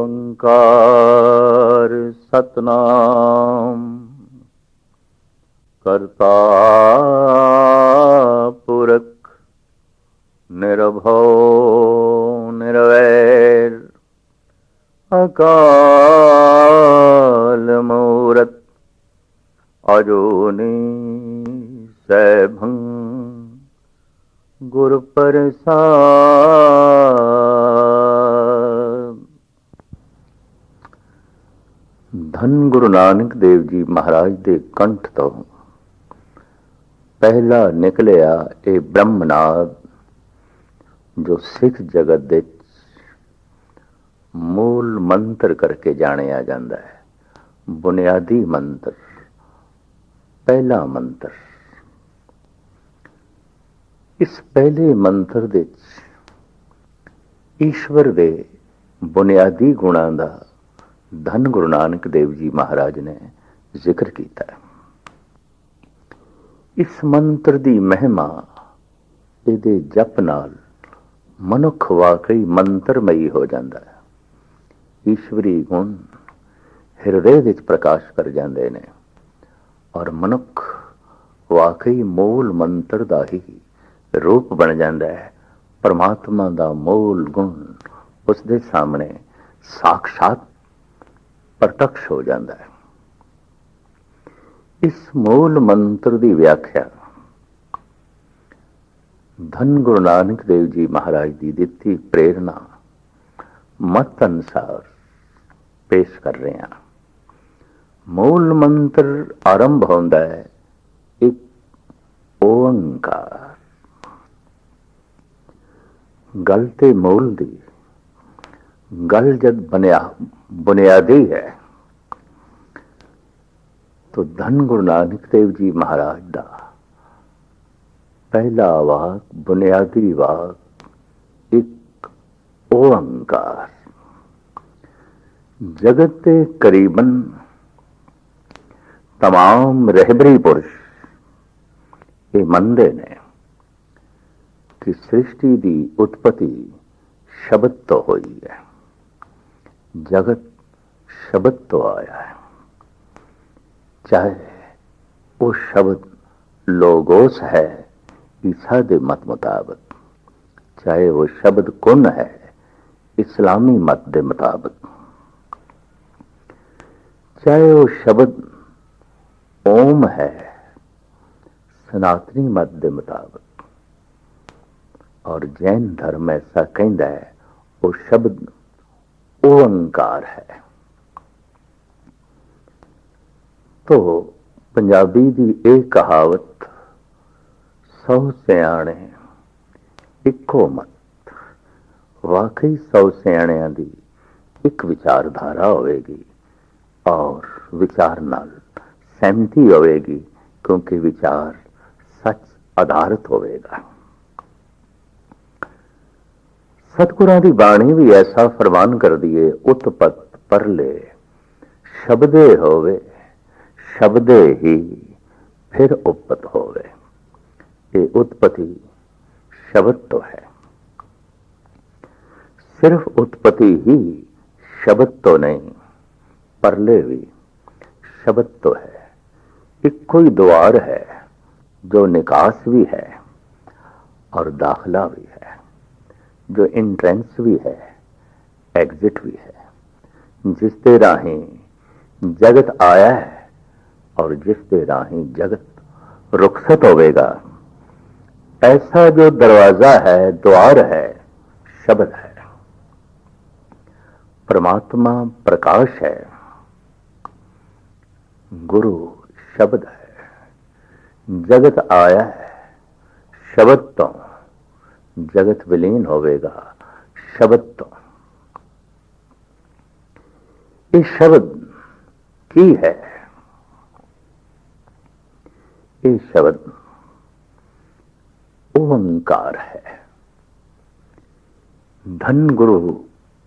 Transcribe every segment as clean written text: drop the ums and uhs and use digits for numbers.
ओंकार सतनाम करता पुरख निर्भव निर्वैर अकाल मूरत अजूनी सैभं गुरु प्रसाद। धन गुरु नानक देव जी महाराज दे कंठ तो पहला निकलिया ये ब्रह्मनाद जो सिख जगत दे मूल मंत्र करके जानिया जाता है। बुनियादी मंत्र, पहला मंत्र। इस पहले मंत्र दे ईश्वर दे बुनियादी गुणां दा धन गुरु नानक देव जी महाराज ने जिक्र किया है। इस मंत्र दी महिमा इहदे जप नाल मनुख वाकई मंत्रमयी हो जाता है। ईश्वरी गुण हिरदे विच प्रकाश कर जाते हैं और मनुख वाकई मूल मंत्र दा ही रूप बन जाता है। परमात्मा दा मूल गुण उसके सामने साक्षात प्रत्यक्ष हो जाता है। इस मूल मंत्र की व्याख्या धन गुरु नानक देव जी महाराज की दिती प्रेरणा मत अनुसार पेश कर रहे हैं। मूल मंत्र आरंभ होता है एक ओंकार। गल ते मूल दी गल जब बुनियादी है तो धन गुरु नानक देव जी महाराज का पहला वाक, बुनियादी वाक एक ओंकार। जगत के करीबन तमाम रहबरी पुरुष ये मनते ने कि सृष्टि की उत्पत्ति शब्द तो हुई है, जगत शब्द तो आया है। चाहे वो शब्द लोगोस है ईसा के मत मुताबिक, चाहे वो शब्द कुन है इस्लामी मत के मुताबिक, चाहे वो शब्द ओम है सनातनी मत के मुताबिक, और जैन धर्म ऐसा कहता है वो शब्द ओंकार है। तो पंजाबी की एक कहावत 100 सियाणे इको मत, वाकई 100 सियाणियां दी एक विचारधारा होएगी और विचार नाल सहमति होएगी, क्योंकि विचार सच आधारित होएगा। सतगुरां दी बाणी भी ऐसा फरमान कर दिए, उत्पत परले शब्दे होवे, शब्दे ही फिर उपत होवे। ये उत्पत्ति शब्द तो है, सिर्फ उत्पत्ति ही शब्द तो नहीं, परले भी शब्द तो है। एक कोई द्वार है जो निकास भी है और दाखला भी है, जो एंट्रेंस भी है एग्जिट भी है, जिसते राही जगत आया है और जिसते राही जगत रुखसत होवेगा। ऐसा जो दरवाजा है, द्वार है, शब्द है। परमात्मा प्रकाश है, गुरु शब्द है। जगत आया है शब्द तो, जगत विलीन होवेगा शब्द तो। ये शब्द की है, ये शब्द ओंकार है। धन गुरु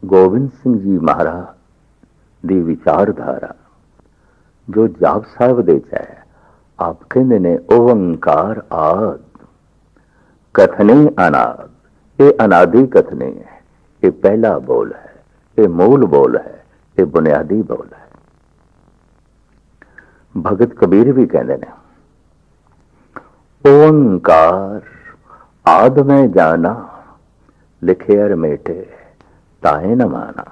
गोबिंद सिंह जी महाराज दी विचारधारा जो जाप साहब दे है, आप कहते ने ओंकार आद कथने अनाद। ये अनादि कथने है, ये पहला बोल है, ये मूल बोल है, ये बुनियादी बोल है। भगत कबीर भी कहते ने, ओंकार आद में जाना, लिखे अर मेटे ताए न माना।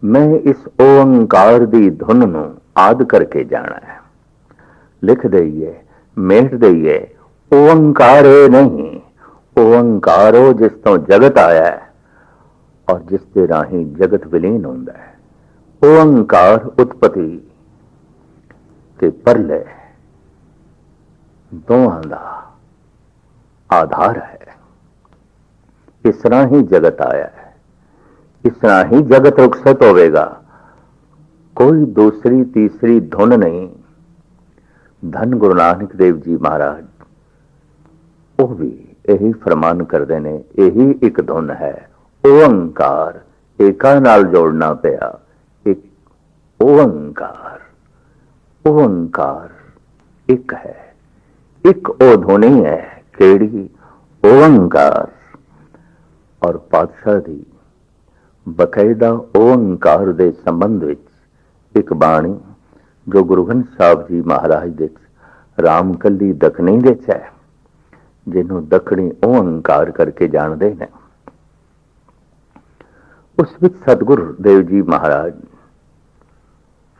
मैं इस ओंकार दी धुन नूं आद करके जाना है, लिख दईए मेट दईए। ओंकार नहीं, ओंकारो जिस तो जगत आया है और जिस दे राही जगत विलीन होंदा है। ओंकार उत्पत्ति ते परले दोवां दा आधार है। इस तरह ही जगत आया है, इस तरह ही जगत रुखसत होवेगा। कोई दूसरी तीसरी धुन नहीं। धन गुरु नानक देव जी महाराज वो भी यही फरमान करते ने, यही एक धुन है। ओंकार एका नाल जोड़ना पिया, एक ओंकार। ओंकार एक है, एक ओ धुनी है केड़ी ओंकार। और पातशाह दी बकायदा ओंकार दे संबंध विच एक बाणी जो गुरु ग्रंथ साहब जी महाराज दे रामकली दखनी दे है, जिन्हों दखनी ओंकार करके जानते हैं। उस विच सतगुरु देव जी महाराज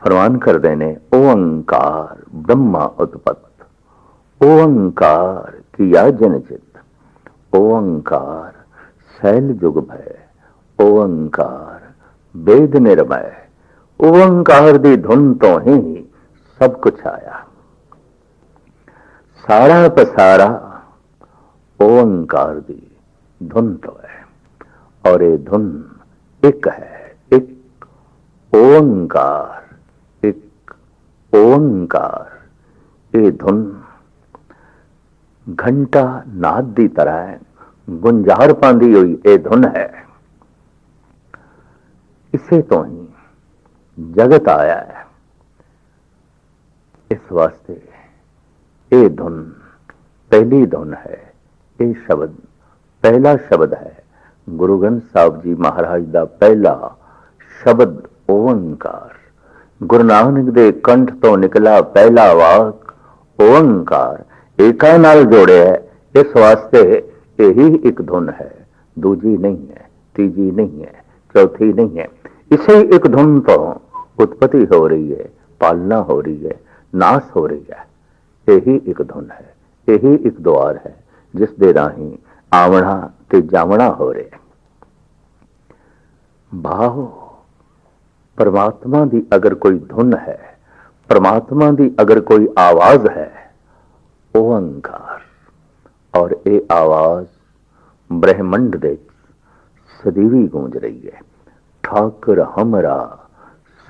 फरमान करते ने, ओंकार ब्रह्मा उत्पत्त, ओंकार किया जनचित, ओंकार शैल जुग भय, ओंकार वेद निर्मय। ओंकार दी धुन तो ही सब कुछ आया, सारा पसारा ओंकार दी धुन तो है। और ये धुन एक है, एक ओंकार, एक ओंकार। ये धुन घंटा नाद दी तरह गुंजार पांदी हुई ये धुन है। इसे तो ही जगत आया है। इस वास्ते ये धुन पहली धुन है। ये शब्द पहला शब्द है। गुरु ग्रंथ साहब जी महाराज का पहला शब्द ओंकार। गुरु नानक दे कंठ तो निकला पहला वाक ओंकार। एका नाल जोड़े है। इस वास्ते यही एक धुन है, दूजी नहीं है, तीजी नहीं है, चौथी नहीं है। इसे एक धुन तो उत्पत्ति हो रही है, पालना हो रही है, नाश हो रही है। यही एक धुन है, यही एक द्वार है जिस दे राही आवना ते जावना हो रहे। भाव परमात्मा दी अगर कोई धुन है, परमात्मा दी अगर कोई आवाज है, ओंकार। और ये आवाज ब्रह्मंड दे सदीवी गूंज रही है। ठाकर हमरा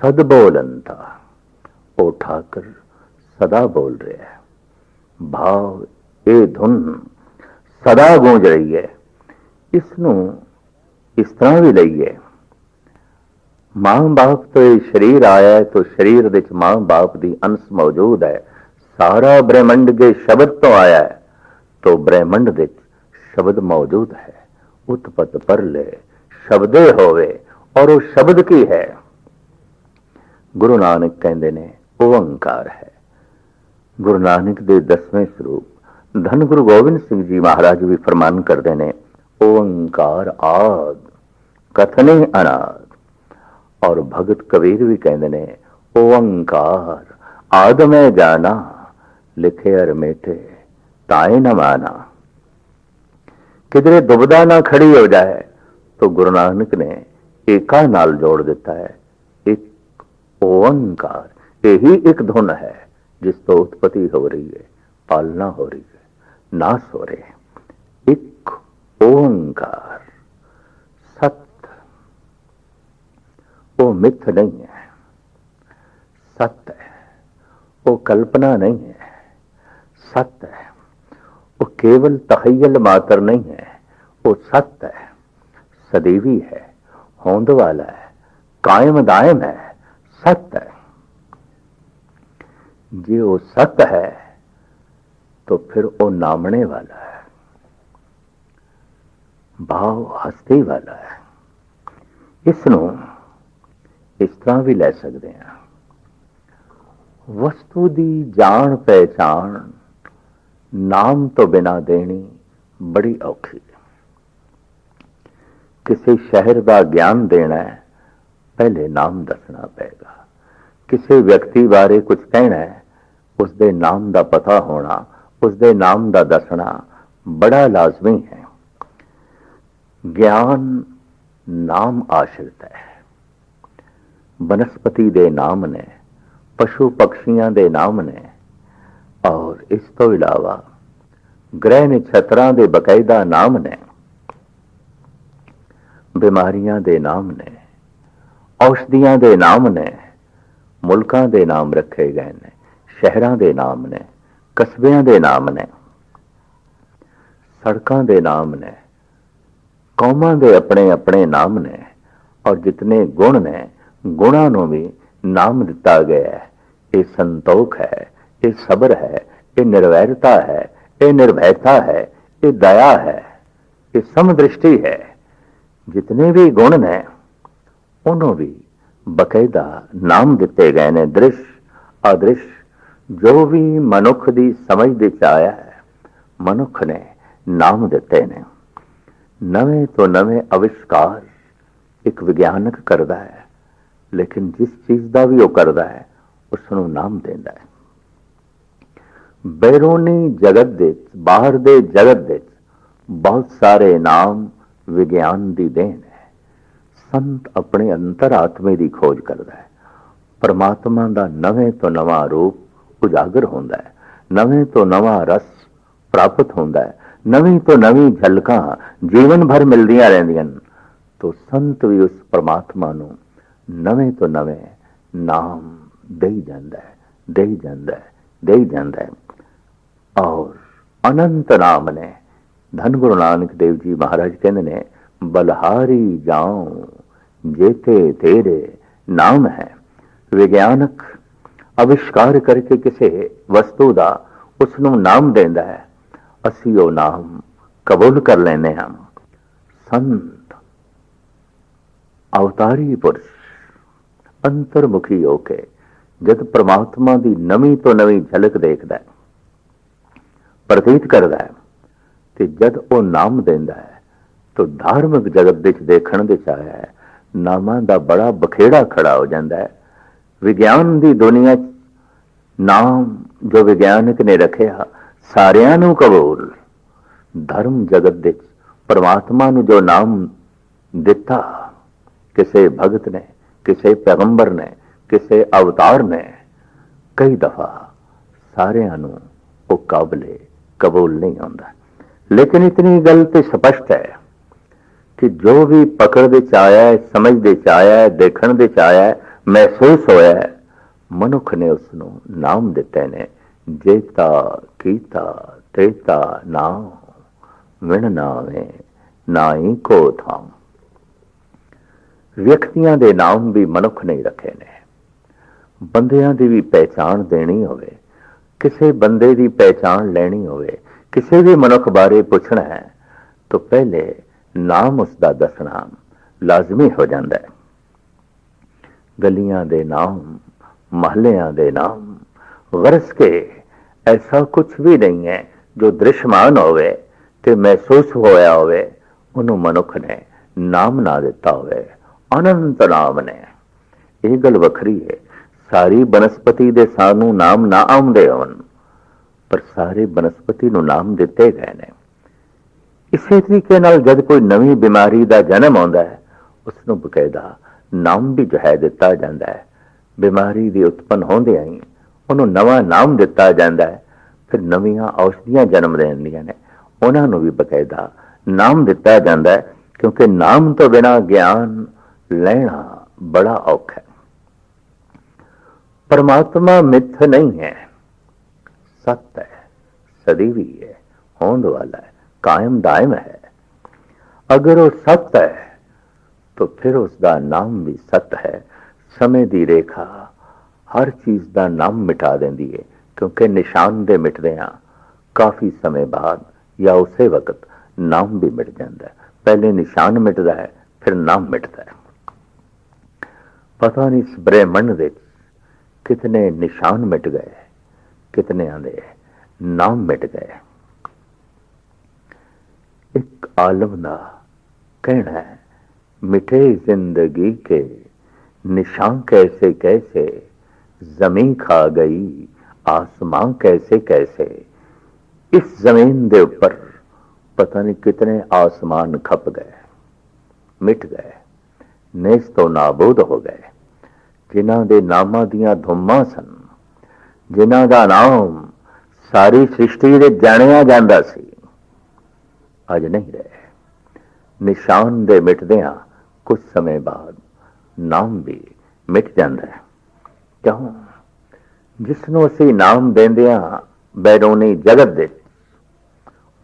सद बोलंता, ओ ठाकर सदा बोल रहे हैं। भाव ये धुन सदा गूंज रही है। इसनों इस तरह भी लईए, मां बाप तो ये शरीर आया है तो शरीर विच मां बाप दी अंश मौजूद है। सारा ब्रह्मंड के शब्द तो आया है तो ब्रह्मंड विच शब्द मौजूद है। उत्पत्त परले शब्दे होवे। और वो शब्द की है। गुरु नानक कहते ने ओंकार है। गुरु नानक दे 10वें स्वरूप धन गुरु गोबिंद सिंह जी महाराज भी फरमान करते ने, ओंकार आद कथने अनाद। और भगत कबीर भी कहते ने, ओंकार आद में जाना, लिखे अर मेटे ताए न माना। किधरे दुविधा ना खड़ी हो जाए तो गुरु नानक ने एका नाल जोड़ देता है। एक ओंकार, यही एक धुन है जिस तो उत्पत्ति हो रही है, पालना हो रही है, नाश हो रहे हैं। एक ओंकार सत्य, वो मिथ्य नहीं है, सत्य है। वो कल्पना नहीं है, सत्य है। वो केवल तखय्युल मात्र नहीं है, वो सत्य है, सदैवी है, होंद वाला है, कायम दायम है, सत्य है। जे वो सत्य है तो फिर वो नामने वाला है, भाव हस्ती वाला है। ਇਸ ਨੂੰ ਇਸ ਤਰ੍ਹਾਂ ਵੀ ਲੈ ਸਕਦੇ ਹਾਂ, ਵਸਤੂ ਦੀ ਜਾਣ ਪਹਿਚਾਣ ਨਾਮ ਤੋਂ ਬਿਨਾਂ ਦੇਣੀ ਬੜੀ ਔਖੀ ਹੈ। ਕਿਸੇ ਸ਼ਹਿਰ ਦਾ ਗਿਆਨ ਦੇਣਾ ਹੈ, ਪਹਿਲੇ ਨਾਮ ਦੱਸਣਾ ਪਏਗਾ। ਕਿਸੇ ਵਿਅਕਤੀ ਬਾਰੇ ਕੁਝ ਕਹਿਣਾ ਹੈ, ਉਸਦੇ ਨਾਮ ਦਾ ਪਤਾ ਹੋਣਾ, ਉਸਦੇ ਨਾਮ ਦਾ ਦੱਸਣਾ ਬੜਾ ਲਾਜ਼ਮੀ ਹੈ। ਗਿਆਨ ਨਾਮ ਆਸ਼ਰਿਤ ਹੈ। ਬਨਸਪਤੀ ਦੇ ਨਾਮ ਨੇ, ਪਸ਼ੂ ਪਕਸ਼ੀਆਂ ਦੇ ਨਾਮ ਨੇ, ਔਰ ਇਸ ਤੋਂ ਇਲਾਵਾ ਗ੍ਰਹਿ ਨਛੱਤਰਾਂ ਦੇ ਬਕਾਇਦਾ ਨਾਮ ਨੇ, ਬਿਮਾਰੀਆਂ ਦੇ ਨਾਮ ਨੇ, ਔਸ਼ਧੀਆਂ ਦੇ ਨਾਮ ਨੇ, ਮੁਲਕਾਂ ਦੇ ਨਾਮ ਰੱਖੇ ਗਏ ਨੇ, ਸ਼ਹਿਰਾਂ ਦੇ ਨਾਮ ਨੇ, ਕਸਬਿਆਂ ਦੇ ਨਾਮ ਨੇ, ਸੜਕਾਂ ਦੇ ਨਾਮ ਨੇ, ਕੌਮਾਂ ਦੇ ਆਪਣੇ ਆਪਣੇ ਨਾਮ ਨੇ, ਔਰ ਜਿਤਨੇ ਗੁਣ ਨੇ, ਗੁਣਾਂ ਨੂੰ ਵੀ ਨਾਮ ਦਿੱਤਾ ਗਿਆ ਹੈ। ਇਹ ਸੰਤੋਖ ਹੈ, ਇਹ ਸਬਰ ਹੈ, ਇਹ ਨਿਰਵੈਰਤਾ ਹੈ, ਇਹ ਨਿਰਭੈਤਾ ਹੈ, ਇਹ ਦਇਆ ਹੈ, ਇਹ ਸਮਦ੍ਰਿਸ਼ਟੀ ਹੈ। ਜਿਤਨੇ ਵੀ ਗੁਣ ਨੇ ਉਹਨੂੰ ਵੀ ਬਕਾਇਦਾ ਨਾਮ ਦਿੱਤੇ ਗਏ ਨੇ। ਦ੍ਰਿਸ਼ ਅਦ੍ਰਿਸ਼ ਜੋ ਵੀ ਮਨੁੱਖ ਦੀ ਸਮਝ ਦੇ ਚ ਆਇਆ ਹੈ, ਮਨੁੱਖ ਨੇ ਨਾਮ ਦਿੱਤੇ ਨੇ। ਨਵੇਂ ਤੋਂ ਨਵੇਂ ਅਵਿਸ਼ਕਾਰ ਇੱਕ ਵਿਗਿਆਨਕ ਕਰਦਾ ਹੈ, ਲੇਕਿਨ ਜਿਸ ਚੀਜ਼ ਦਾ ਵੀ ਉਹ ਕਰਦਾ ਹੈ ਉਸ ਨੂੰ ਨਾਮ ਦਿੰਦਾ ਹੈ। ਬੈਰੂਨੀ ਜਗਤ ਦੇ, ਬਾਹਰ ਦੇ ਜਗਤ ਦੇ ਬਹੁਤ ਸਾਰੇ ਨਾਮ ਵਿਗਿਆਨ ਦੀ ਦੇਣ ਹੈ। ਸੰਤ ਆਪਣੇ ਅੰਤਰ ਆਤਮੇ ਦੀ ਖੋਜ ਕਰਦਾ ਹੈ। ਪਰਮਾਤਮਾ ਦਾ ਨਵੇਂ ਤੋਂ ਨਵਾਂ ਰੂਪ ਉਜਾਗਰ ਹੁੰਦਾ ਹੈ, ਨਵੇਂ ਤੋਂ ਨਵਾਂ ਰਸ ਪ੍ਰਾਪਤ ਹੁੰਦਾ ਹੈ, ਨਵੀਂ ਤੋਂ ਨਵੀਂ ਝਲਕਾਂ ਜੀਵਨ ਭਰ ਮਿਲਦੀਆਂ ਰਹਿੰਦੀਆਂ ਹਨ। ਤੋ ਸੰਤ ਵੀ ਉਸ ਪਰਮਾਤਮਾ ਨੂੰ ਨਵੇਂ ਤੋਂ ਨਵੇਂ ਨਾਮ ਦੇਈ ਜਾਂਦਾ ਹੈ, ਦੇਈ ਜਾਂਦਾ ਹੈ, ਦੇਈ ਜਾਂਦਾ ਹੈ। ਔਰ ਅਨੰਤ ਨਾਮ ਨੇ। ਧੰਨ ਗੁਰੂ ਨਾਨਕ ਦੇਵ ਜੀ ਮਹਾਰਾਜ ਕਹਿੰਦੇ ਨੇ, ਬਲਹਾਰੀ ਜਾਉ ਜੇਤੇ ਤੇਰੇ ਨਾਮ ਹੈ। ਵਿਗਿਆਨਕ ਅਵਿਸ਼ਕਾਰ ਕਰਕੇ ਕਿਸੇ ਵਸਤੂ ਦਾ ਉਸ ਨੂੰ ਨਾਮ ਦਿੰਦਾ ਹੈ, ਅਸੀਂ ਉਹ ਨਾਮ ਕਬੂਲ ਕਰ ਲੈਂਦੇ ਹਾਂ। ਸੰਤ ਅਵਤਾਰੀ ਪੁਰਸ਼ ਅੰਤਰਮੁਖੀ ਹੋ ਕੇ ਜਦ ਪ੍ਰਮਾਤਮਾ ਦੀ ਨਵੀਂ ਤੋਂ ਨਵੀਂ ਝਲਕ ਦੇਖਦਾ ਹੈ, ਪ੍ਰਤੀਤ ਕਰਦਾ ਹੈ, ਤੇ ਜਦ ਉਹ ਨਾਮ ਦਿੰਦਾ ਹੈ ਤਾਂ ਧਾਰਮਿਕ ਜਗਤ ਵਿੱਚ ਦੇਖਣ ਦੇ ਚ ਆਇਆ ਹੈ, ਨਾਮਾਂ ਦਾ ਬੜਾ ਬਖੇੜਾ ਖੜਾ ਹੋ ਜਾਂਦਾ ਹੈ। ਵਿਗਿਆਨ ਦੀ ਦੁਨੀਆ 'ਚ ਨਾਮ ਜੋ ਵਿਗਿਆਨਕ ਨੇ ਰੱਖਿਆ ਸਾਰਿਆਂ ਨੂੰ ਕਬੂਲ। ਧਰਮ ਜਗਤ ਵਿੱਚ ਪਰਮਾਤਮਾ ਨੂੰ ਜੋ ਨਾਮ ਦਿੱਤਾ, ਕਿਸੇ ਭਗਤ ਨੇ, ਕਿਸੇ ਪੈਗੰਬਰ ਨੇ, ਕਿਸੇ ਅਵਤਾਰ ਨੇ, ਕਈ ਦਫਾ ਸਾਰਿਆਂ ਨੂੰ ਉਹ ਕਾਬਲੇ ਕਬੂਲ ਨਹੀਂ ਹੁੰਦਾ। ਲੇਕਿਨ ਇਤਨੀ ਗੱਲ ਤੇ ਸਪਸ਼ਟ ਹੈ ਕਿ ਜੋ ਵੀ ਪਕੜ ਦੇ ਚ ਆਇਆ ਹੈ, ਸਮਝ ਦੇ ਚ ਆਇਆ ਹੈ, ਦੇਖਣ ਦੇ ਚ ਆਇਆ ਹੈ, ਮਹਿਸੂਸ ਹੋਇਆ ਹੈ, ਮਨੁੱਖ ਨੇ ਉਸ ਨੂੰ ਨਾਮ ਦਿੱਤੇ ਨੇ। ਜੇਤਾ ਕੀਤਾ ਤੇਤਾ ਨਾਮ ਵਿਣ ਨਾਵੇਂ ਨਾਈ ਕੋ ਥਾਮ। ਵਿਅਕਤੀਆਂ ਦੇ ਨਾਮ ਵੀ ਮਨੁੱਖ ਨੇ ਰੱਖੇ ਨੇ। ਬੰਦਿਆਂ ਦੀ ਵੀ ਪਹਿਚਾਣ ਦੇਣੀ ਹੋਵੇ, ਕਿਸੇ ਬੰਦੇ ਦੀ ਪਹਿਚਾਣ ਲੈਣੀ ਹੋਵੇ, ਕਿਸੇ ਵੀ ਮਨੁੱਖ ਬਾਰੇ ਪੁੱਛਣਾ ਹੈ ਤਾਂ ਪਹਿਲੇ ਨਾਮ ਉਸਦਾ ਦੱਸਣਾ ਲਾਜ਼ਮੀ ਹੋ ਜਾਂਦਾ ਹੈ। ਗਲੀਆਂ ਦੇ ਨਾਮ, ਮਹੱਲਿਆਂ ਦੇ ਨਾਮ ਵਰਸ ਕੇ ਐਸਾ ਕੁਝ ਵੀ ਨਹੀਂ ਹੈ ਜੋ ਦ੍ਰਿਸ਼ਮਾਨ ਹੋਵੇ ਤੇ ਮਹਿਸੂਸ ਹੋਇਆ ਹੋਵੇ, ਉਹਨੂੰ ਮਨੁੱਖ ਨੇ ਨਾਮ ਨਾ ਦਿੱਤਾ ਹੋਵੇ। ਅਨੰਤ ਨਾਮ ਨੇ। ਇਹ ਗੱਲ ਵੱਖਰੀ ਹੈ, ਸਾਰੀ ਬਨਸਪਤੀ ਦੇ ਸਾਨੂੰ ਨਾਮ ਨਾ ਆਉਂਦੇ ਹੋਣ, ਪਰ ਸਾਰੇ ਬਨਸਪਤੀ ਨੂੰ ਨਾਮ ਦਿੱਤੇ ਗਏ ਨੇ। ਇਸੇ ਤਰੀਕੇ ਨਾਲ ਜਦ ਕੋਈ ਨਵੀਂ ਬਿਮਾਰੀ ਦਾ ਜਨਮ ਆਉਂਦਾ ਹੈ, ਉਸ ਨੂੰ ਬਕਾਇਦਾ ਨਾਮ ਵੀ ਜੋ ਹੈ ਦਿੱਤਾ ਜਾਂਦਾ ਹੈ। ਬਿਮਾਰੀ ਦੀ ਉਤਪੰਨ ਹੁੰਦਿਆਂ ਹੀ ਉਹਨੂੰ ਨਵਾਂ ਨਾਮ ਦਿੱਤਾ ਜਾਂਦਾ ਹੈ। ਫਿਰ ਨਵੀਆਂ ਔਸ਼ਧੀਆਂ ਜਨਮ ਲੈਂਦੀਆਂ ਨੇ, ਉਹਨਾਂ ਨੂੰ ਵੀ ਬਕਾਇਦਾ ਨਾਮ ਦਿੱਤਾ ਜਾਂਦਾ ਹੈ, ਕਿਉਂਕਿ ਨਾਮ ਤੋਂ ਬਿਨਾਂ ਗਿਆਨ ਲੈਣਾ ਬੜਾ ਔਖਾ ਹੈ। परमात्मा मिथ्य नहीं है, सत्य है, सदैवी है, होने वाला है, कायम दायम है। अगर वो सत्य है तो फिर उसका नाम भी सत्य है। समय की रेखा हर चीज का नाम मिटा देंदी है, क्योंकि निशान दे मिटदे हां काफी समय बाद या उसे वक्त नाम भी मिट जाता है। पहले निशान मिटता है, फिर नाम मिटता है। ਪਤਾ ਨਹੀਂ ਇਸ ਬ੍ਰਹਿਮੰਡ ਦੇ ਕਿਤਨੇ ਨਿਸ਼ਾਨ ਮਿਟ ਗਏ, ਕਿਤਨਿਆਂ ਦੇ ਨਾਮ ਮਿਟ ਗਏ। एक आलम दा कहना है, मिठे जिंदगी के निशान कैसे कैसे, जमीन खा गई आसमां कैसे कैसे। इस जमीन दे ऊपर पता नहीं कितने आसमान खप गए, मिट गए, नेस तो नाबूद हो गए। जिन्हां दे नामां दियां धुम्मां सन, जिन्हां दा नाम सारी सृष्टि दे जाणिया जांदा सी, अज नहीं रहे। निशान दे मिटदियां कुछ समय बाद नाम भी मिट जाता है। क्यों? जिसनों असी नाम देंदियां बैरूनी जगत दे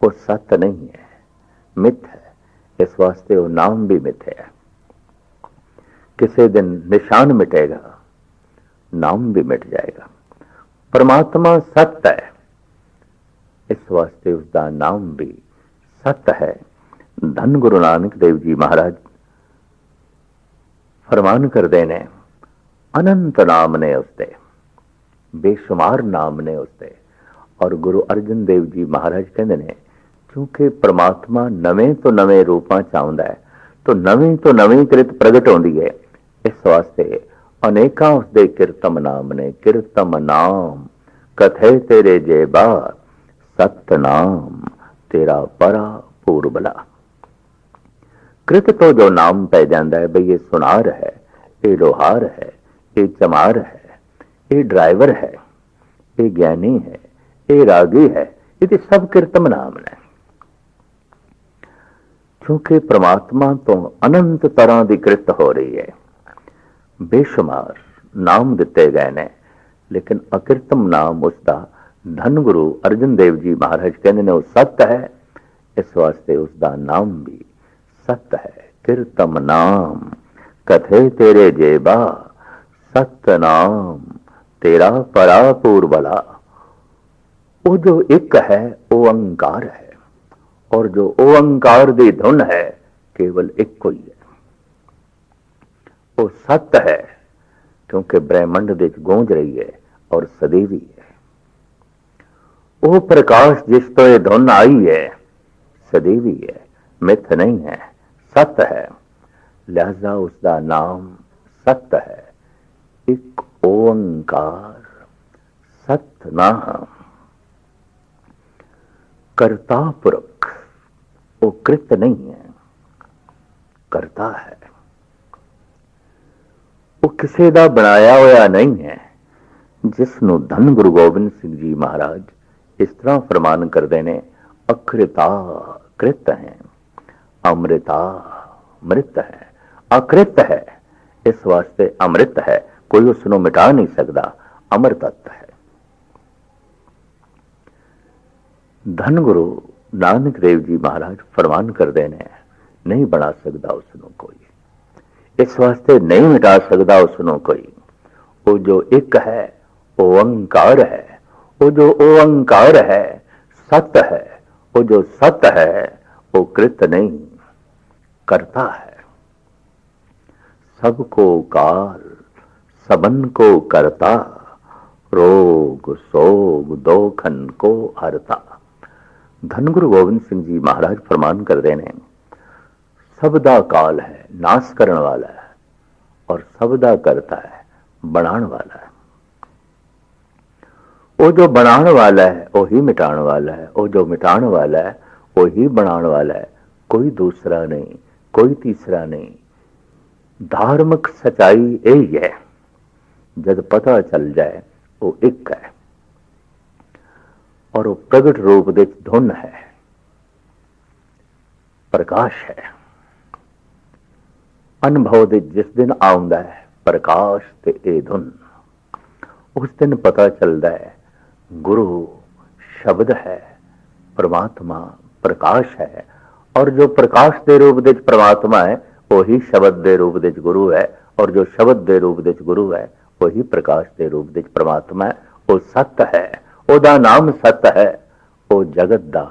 वो सत नहीं है, मिथ है। इस वास्ते वो नाम भी मिथ है। किसी दिन निशान मिटेगा, नाम भी मिट जाएगा। परमात्मा सत्य है, इस वास्ते उसका नाम भी सत्य है। धन गुरु नानक देव जी महाराज फरमान करते ने, अनंत नाम ने उसते, बेशुमार नाम ने उसते। और गुरु अर्जन देव जी महाराज कहते ने, क्योंकि परमात्मा नवें तो नवें रूपां च आउंदा है, तो नवीं कृत प्रगट होंदी है। इस वास्ते अनेकां उसदे किरतम नाम ने। किरतम नाम कथे तेरे जेबा, सत नाम तेरा परा पूर्बला। कृत तो जो नाम पै जाता है, भाई ये सुनार है, ये लोहार है, ये चमार है, ये ड्राइवर है, ये ज्ञानी है, ये रागी है, ये सब कृतम नाम ने। क्योंकि परमात्मा तो अनंत तरह की कृत हो रही है, बेशुमार नाम दिते गए ने, लेकिन अकृतम नाम उसका धन गुरु अर्जन देव जी महाराज कहते ने वो सत्य है। इस वास्ते उसका नाम भी सत्य है। कीर्तम नाम कथे तेरे जेबा, सत्य नाम तेरा परा पूर्वला। वो जो एक है वो ओंकार है, और जो ओंकार की धुन है केवल एक को ही है। वो सत्य है, क्योंकि ब्रह्मंड विच गूंज रही है और सदैवी है। वो प्रकाश जिस तो ये धुन आई है सदैवी है, मिथ नहीं है, सत्य है। लिहाजा उसका नाम सत्य है। एक ओंकार सतनाम। कर्ता पुरख, वो कृत नहीं है, करता है। वो किसी का बनाया होया नहीं है। जिसनों धन गुरु गोबिंद सिंह जी महाराज इस तरह फरमान करते ने, अकृता कृत है, अमृता मृत है, अकृत है। इस वास्ते अमृत है, कोई उसनों मिटा नहीं सकता, अमर तत्व है। धन गुरु नानक देव जी महाराज फरमान करते ने, नहीं बना सकता उसनों कोई, इस वास्ते नहीं मिटा सकता उसनों कोई। वो जो एक है वो ओंकार है। वो जो ओंकार है सत्य है। वो जो सत्य है वो कृत नहीं, करता है। सबको काल सबन को करता, रोग सोग दोखन को हरता। धन गुरु गोविंद सिंह जी महाराज फरमान करते हैं, सबदा काल है, नाश करने वाला है, और सबदा करता है, बनाने वाला है। वो जो बनाने वाला है वो ही मिटाने वाला है, वो जो मिटाने वाला है वो ही बनाने वाला है। कोई दूसरा नहीं, कोई तीसरा नहीं। धार्मिक सच्चाई यही है, जब पता चल जाए वो एक है, और वो प्रगट रूप दे धुन है, प्रकाश है। अनुभव दे जिस दिन आउंदा है प्रकाश ते ए धुन, उस दिन पता चलता है गुरु शब्द है, परमात्मा प्रकाश है। और जो प्रकाश दे रूप दे परमात्मा है वही शब्द दे रूप दे गुरु है, और जो शब्द दे रूप दे गुरु है वही प्रकाश दे रूप दे परमात्मा है। वो सत्य है, ओदा नाम सत्य है। वो जगत दा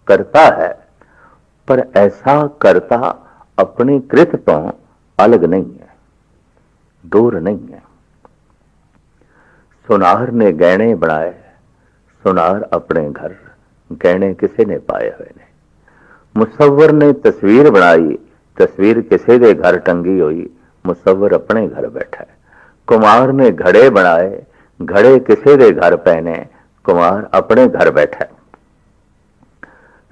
करता है, पर ऐसा करता अपनी कृत तो अलग नहीं है। दूर नहीं है। सुनार ने गहने बनाए, सुनार अपने घर, गहने किसी ने पाए हुए ने। मुसव्वर ने तस्वीर बनाई, तस्वीर किसी दे घर टंगी हुई, मुसव्वर अपने घर बैठा है। कुमार ने घड़े बनाए, घड़े किसी दे घर पहने, कुमार अपने घर बैठा है।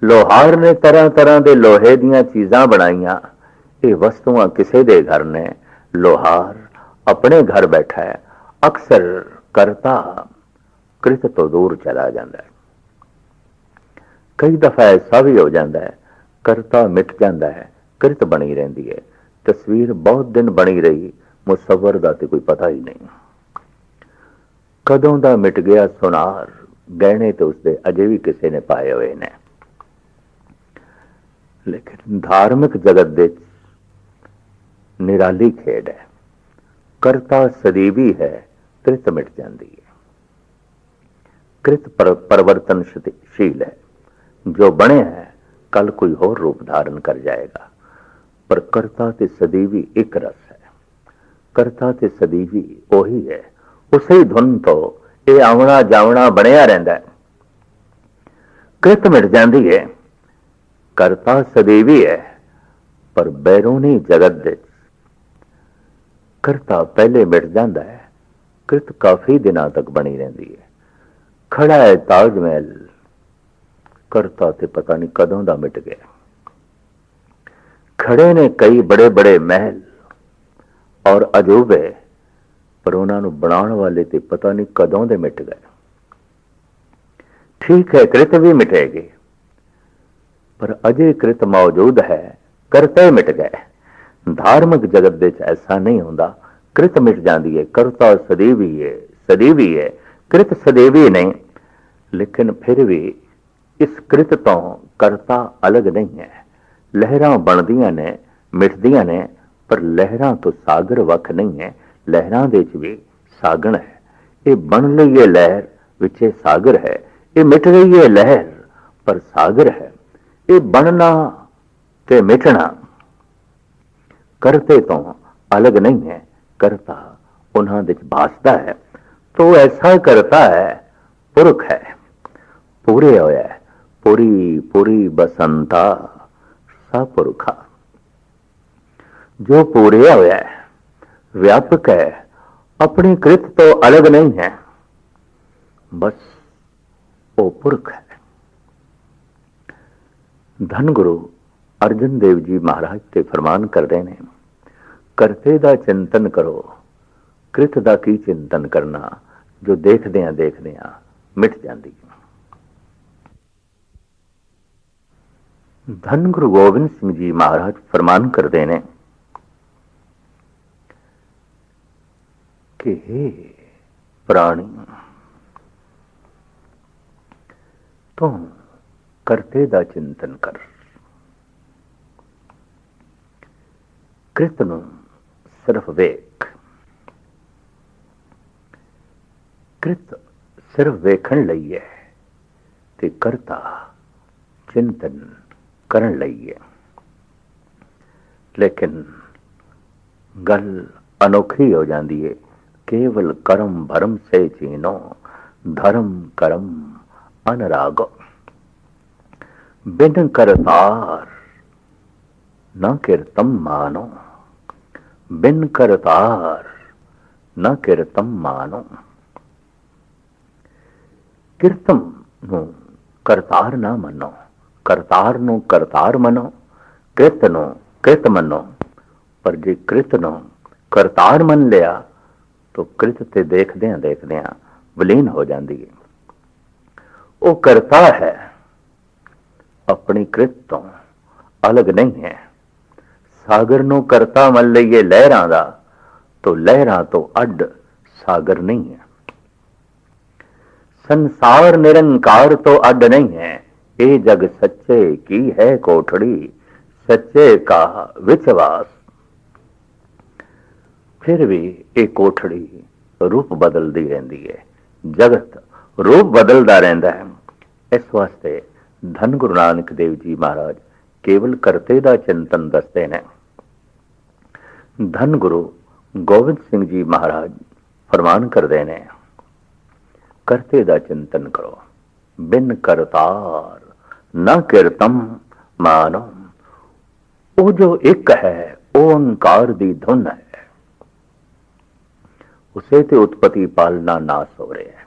लोहार ने तरह तरह के लोहे दियां चीजां बनाईयां, ये वस्तुआं किसी दे घर ने, लोहार अपने घर बैठा है। अक्सर करता कृत तो दूर चला जाता है। कई दफा ऐसा भी हो जाता है करता मिट जाता है, कृत बनी रहती है। तस्वीर बहुत दिन बनी रही, मुसव्वर दा ते कोई पता ही नहीं। कदों दा मिट गया सुनार, गहने तो उसके अजे भी किसी ने पाए हुए ने। लेकिन धार्मिक जगत दे निराली खेड है। करता सदीवी है, कृत मिट जाती है। कृत परिवर्तनशील है, जो बने हैं कल कोई और रूप धारण कर जाएगा। पर करता ते सदीवी एक रस है। करता ते सदीवी ओही है, उसे ही धुन तो ये आवना जावना बनया रहता है। कृत मिट जाती है, करता सदीवी है, पर बैरूनी जगत दे करता पहले मिट जाता है, कृत काफी दिनों तक बनी रहती है। खड़ा है ताजमहल, करता ते पता नहीं कदों दा मिट गया। खड़े ने कई बड़े बड़े महल और अजूबे, पर उन्होंने बनाने वाले ते पता नहीं कदों दे मिट गए। ठीक है, कृत भी मिटेगी, पर अजे कृत मौजूद है, करते मिट गए। धार्मिक जगत दे ऐसा नहीं होता, कृत मिट जाती है। करता सदैवी है, सदैवी है, कृत सदैवी नहीं। लेकिन फिर भी इस कृत तो करता अलग नहीं है। लहरां बनदियां ने, मिटदियां ने, पर लहरां तो सागर वख नहीं है। लहरां दे च भी सागण है। ये बन रही है लहर, विचे सागर है। ये मिट रही है लहर, पर सागर है। ये बनना ते मिटना करते तो अलग नहीं है। करता उन्हां दे भासदा है, तो ऐसा करता है, पुरख है, पूरे होया है। पूरी पूरी बसंता सा पुरखा, जो पूरे होया है, व्यापक है, अपनी कृत तो अलग नहीं है, बस वो पुरख है। धन गुरु अर्जन देव जी महाराज ते फरमान करते ने, करते दा चिंतन करो, कृत दा की चिंतन करना, जो देखदियां देखदियां मिट जाती। धन गुरु गोबिंद सिंह जी महाराज फरमान करते ने कि हे प्राणी, तू करते दा चिंतन कर। कृत नूं सिर्फ वेख। कृत सिर्फ वेखण लई है ते करता चिंतन करन लई है। लेकिन गल अनोखी हो जाती है। केवल कर्म भरम से चीनो, धर्म कर्म अनरागो। बिन करतार न कीर्तम मानो, बिन करतार न कीर्तम मानो। कीर्तम नू करतार ना मनो, करतार नू करतार मनो, कृत नू कृत मनो। पर जे कृत नू करतार मन लिया तो कृत ते देखदियां देखदियां विलीन हो जाती है। वो करता है, अपनी कृत तो अलग नहीं है। सागर नू करता मन लईए लहरां दा, तो लहरां तो अड सागर नहीं है। संसार निरंकार तो अड नहीं है। ये जग सच्चे की है कोठड़ी, सच्चे का विश्वास। फिर भी एक कोठड़ी रूप बदलती रहती है, जगत रूप बदलता रहता है। इस वास्ते धन गुरु नानक देव जी महाराज केवल करते दा चिंतन दसते ने। धन गुरु ਗੋਬਿੰਦ ਸਿੰਘ ਜੀ ਮਹਾਰਾਜ ਫਰਮਾਨ ਕਰਦੇ ਨੇ, ਕਰਤੇ ਦਾ ਚਿੰਤਨ ਕਰੋ, ਬਿਨ ਕਰਤਾਰ ਨਾ ਕਿਰਤਮ ਮਾਨੋ। ਉਹ ਜੋ ਇੱਕ ਹੈ, ਓੰਕਾਰ ਦੀ ਧੁਨ ਹੈ, ਉਸੇ ਤੇ ਉਤਪਤੀ ਪਾਲਣਾ ਨਾਸ ਹੋ ਰਿਹਾ ਹੈ।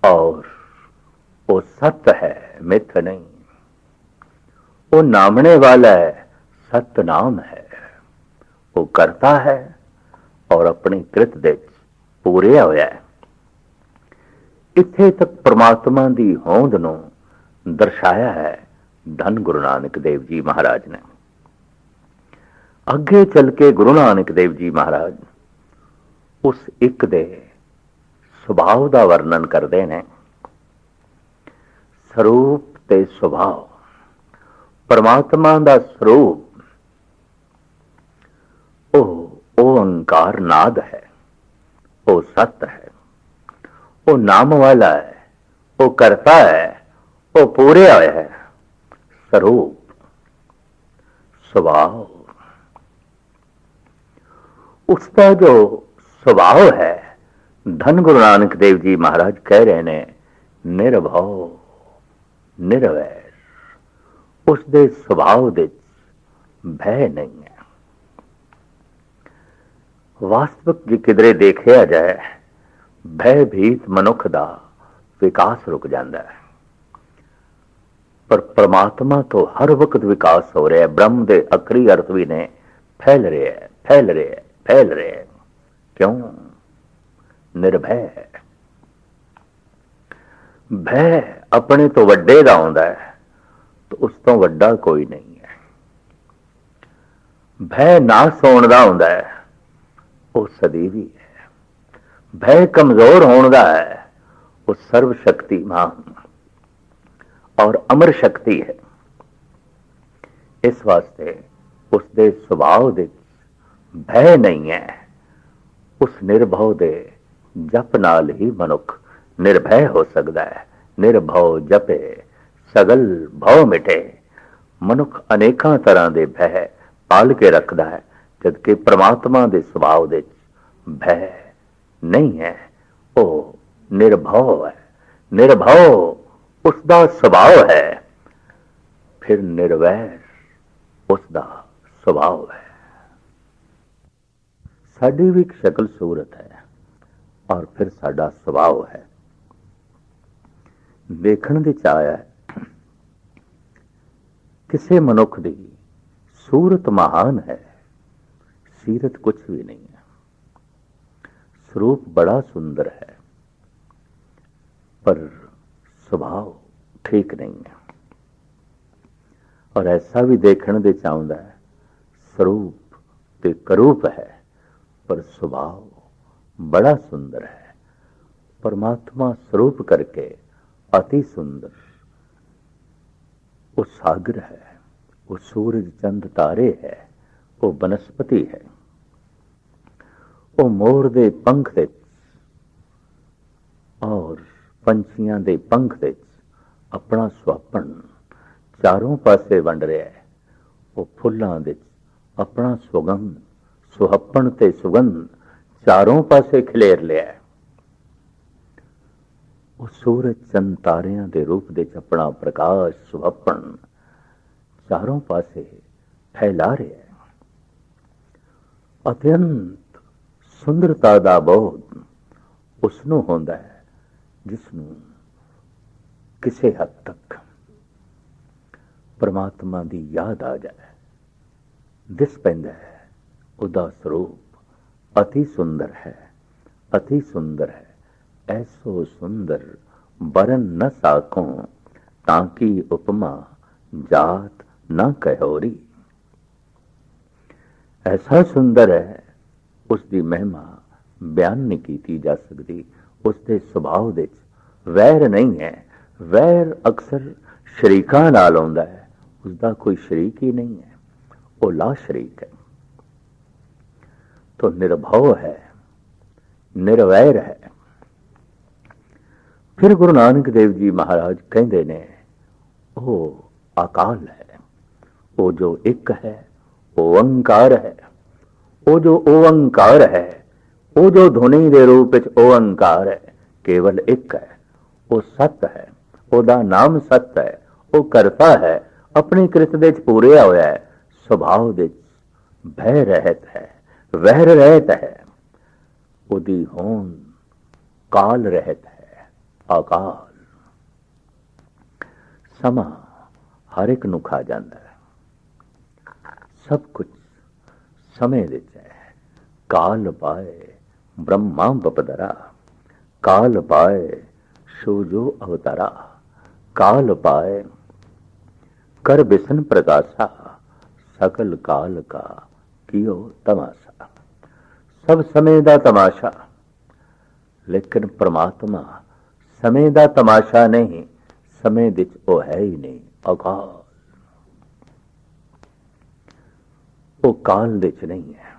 ਔਰ ਉਹ सत है, मिथ नहीं। वो नामने वाला है, सतनाम है। वो करता है और अपनी कृत दे पूरे होया है। इत्थे तक परमात्मा की होंद नूं दर्शाया है धन गुरु नानक देव जी महाराज ने। अगे चल के गुरु नानक देव जी महाराज उस एक दे सुभाव का वर्णन करते हैं। स्वरूप ते सुभाव, परमात्मा का स्वरूप ओ ओंकार नाद है, वो सत है, वो नाम वाला है, वो करता है, वो पूरे होया है। स्वरूप स्वभाव, उसका जो स्वभाव है, धन गुरु नानक देव जी महाराज कह रहे ने, निर्भव निरवैर। उसके सुभाव दे भय नहीं है। वास्तविक जी किधरे देखा जाए, भयभीत मनुख का विकास रुक जाता है, पर परमात्मा तो हर वक्त विकास हो रहा है। ब्रह्म के अखरी अर्थ भी ने फैल रहे है, फैल रहे है, फैल रहे है। क्यों? निर्भय है। भय अपने तो वड्डे दा आउंदा है, तो उस तो वड्डा कोई नहीं है। भय नास होण दा आउंदा है, वो सदैवी है। भय कमजोर होण दा है, वो सर्वशक्तिमान और अमर शक्ति है। इस वास्ते उसके सुभाव दे भय नहीं है। उस निर्भव दे जप नाल ही मनुख निर्भय हो सकता है। निर्भव जपे सगल भव मिटे। मनुख अनेकों तरह के भय पाल के रखता है, जबकि परमात्मा के स्वभाव दे भय नहीं है, वो निर्भव है। निर्भव उसका स्वभाव है, फिर निर्वैर उसका स्वभाव है। साडी भी एक शक्ल सूरत है और फिर साडा स्वभाव है। देखण विच आया है, किसी मनुख की सूरत महान है, सीरत कुछ भी नहीं है। स्वरूप बड़ा सुंदर है, पर स्वभाव ठीक नहीं है। और ऐसा भी देखण विच आउंदा है, स्वरूप ते करूप है, पर स्वभाव बड़ा सुंदर है। परमात्मा स्वरूप करके अति सुंदर, वो सागर है, वो सूरज चंद तारे है, वो बनस्पति है, वो मोर दे पंख दे और पंछियां दे पंख दे अपना सुहापन चारों पासे वंड रहा है। वो फुल्लां दे अपना सुगंध सुहप्पन ते सुगंध चारों पासे खिलेर लिया है। वो सूरज चंद तारियां दे रूप दे अपना प्रकाश सुहप्पन चारों पासे फैला रहा है। अत्यंत सुंदरता दा बोध उसनों होंदा है जिसनों किसी हद तक परमात्मा की याद आ जाए, दिस पैंदा है उदा स्वरूप अति सुंदर है, अति सुंदर है। ऐसो सुंदर बरन न साकों, ताकि उपमा जात न कहोरी। ऐसा सुंदर है, उसकी महिमा बयान नहीं की जा सकती। उसके स्वभाव दे वैर नहीं है। वैर अक्सर शरीकां नाल आउंदा है, उसका कोई शरीक ही नहीं है, वो ला शरीक है। तो निर्भव है, निर्वैर है। फिर गुरु नानक देव जी महाराज कहते ने, वो अकाल है, वो जो एक है, वो ओंकार है, ਉਹ ਜੋ ਓੰਕਾਰ ਹੈ, ਉਹ ਜੋ ਧੁਨੀ ਦੇ ਰੂਪ ਵਿੱਚ ਓੰਕਾਰ ਹੈ, ਕੇਵਲ ਇੱਕ ਹੈ। ਉਹ ਸਤ ਹੈ, ਉਹਦਾ ਨਾਮ ਸਤ ਹੈ। ਉਹ ਕਰਤਾ ਹੈ, ਆਪਣੀ ਕਿਰਤ ਦੇ ਵਿੱਚ ਪੂਰਿਆ ਹੋਇਆ ਹੈ। ਸੁਭਾਅ ਦੇ ਭੈ ਰਹਿਤ ਹੈ, ਵਹਿਰ ਰਹਿਤ ਹੈ। ਉਹਦੀ ਹੋਂਦ ਕਾਲ ਰਹਿਤ ਹੈ, ਅਕਾਲ। ਸਮਾਂ ਹਰ ਇੱਕ ਨੂੰ ਖਾ ਜਾਂਦਾ ਹੈ। ਸਭ ਕੁਝ ਸਮੇਂ ਵਿੱਚ ਹੈ। ਕਾਲ ਪਾਏ ਬ੍ਰਹਮਾ ਬਪਦਰਾ, ਕਾਲ ਪਾਏ ਸੂਜੋ ਅਵਤਾਰਾ, ਕਾਲ ਪਾਏ कर बिसन प्रकाशा, सकल काल का कियो तमाशा। सब समय ਦਾ ਤਮਾਸ਼ਾ, ਲੇਕਿਨ ਪ੍ਰਮਾਤਮਾ ਸਮੇਂ ਦਾ ਤਮਾਸ਼ਾ ਨਹੀਂ। ਸਮੇਂ ਵਿੱਚ ਉਹ ਹੈ ਹੀ ਨਹੀਂ, ਅਕਾਲ। ਉਹ ਕਾਲ ਵਿੱਚ ਨਹੀਂ ਹੈ,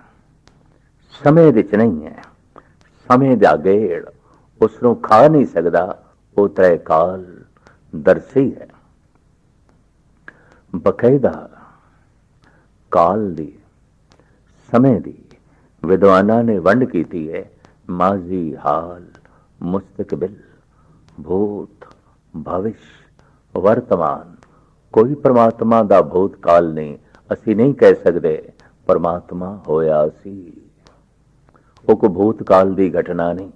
ਸਮੇਂ ਵਿੱਚ ਨਹੀਂ ਹੈ। ਸਮੇਂ ਦਾ ਗੇੜ ਉਸ ਨੂੰ ਖਾ ਨਹੀਂ ਸਕਦਾ। ਉਹ ਤ੍ਰੈ ਕਾਲ ਦਰਸ਼ੀ ਹੈ। ਬਕਾਇਦਾ ਕਾਲ ਦੀ, ਸਮੇਂ ਦੀ ਵਿਦਵਾਨਾਂ ਨੇ ਵੰਡ ਕੀਤੀ ਹੈ। ਮਾਜ਼ੀ, ਹਾਲ, ਮੁਸਤਕਬਿਲ, ਭੂਤ, ਭਵਿਸ਼, ਵਰਤਮਾਨ। ਕੋਈ ਪਰਮਾਤਮਾ ਦਾ ਭੂਤ ਕਾਲ ਨਹੀਂ। ਅਸੀਂ ਨਹੀਂ ਕਹਿ ਸਕਦੇ ਪਰਮਾਤਮਾ ਹੋਇਆ ਸੀ। ਉਹ ਕੋਈ ਭੂਤ ਕਾਲ ਦੀ ਘਟਨਾ ਨਹੀਂ।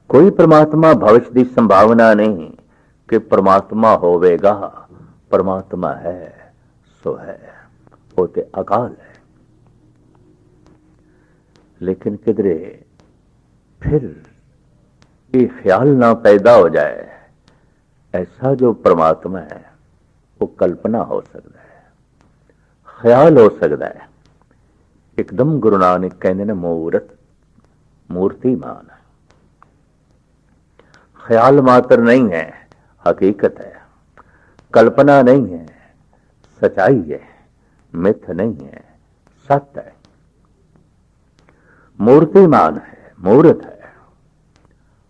ਕੋਈ ਪਰਮਾਤਮਾ ਭਵਿਸ਼ ਦੀ ਸੰਭਾਵਨਾ ਨਹੀਂ ਕਿ ਪਰਮਾਤਮਾ ਹੋਵੇਗਾ। परमात्मा है सो है, वो ते अकाल है। लेकिन किधरे फिर ये ख्याल ना पैदा हो जाए, ऐसा जो परमात्मा है वो कल्पना हो सकता है, ख्याल हो सकता है। एकदम गुरु नानक कहते ने मूर्त मूर्तिमान है। ख्याल मात्र नहीं है, हकीकत है। कल्पना नहीं है, सच्चाई है। मिथ नहीं है, सत्य है। मूर्तिमान है, मूर्त है।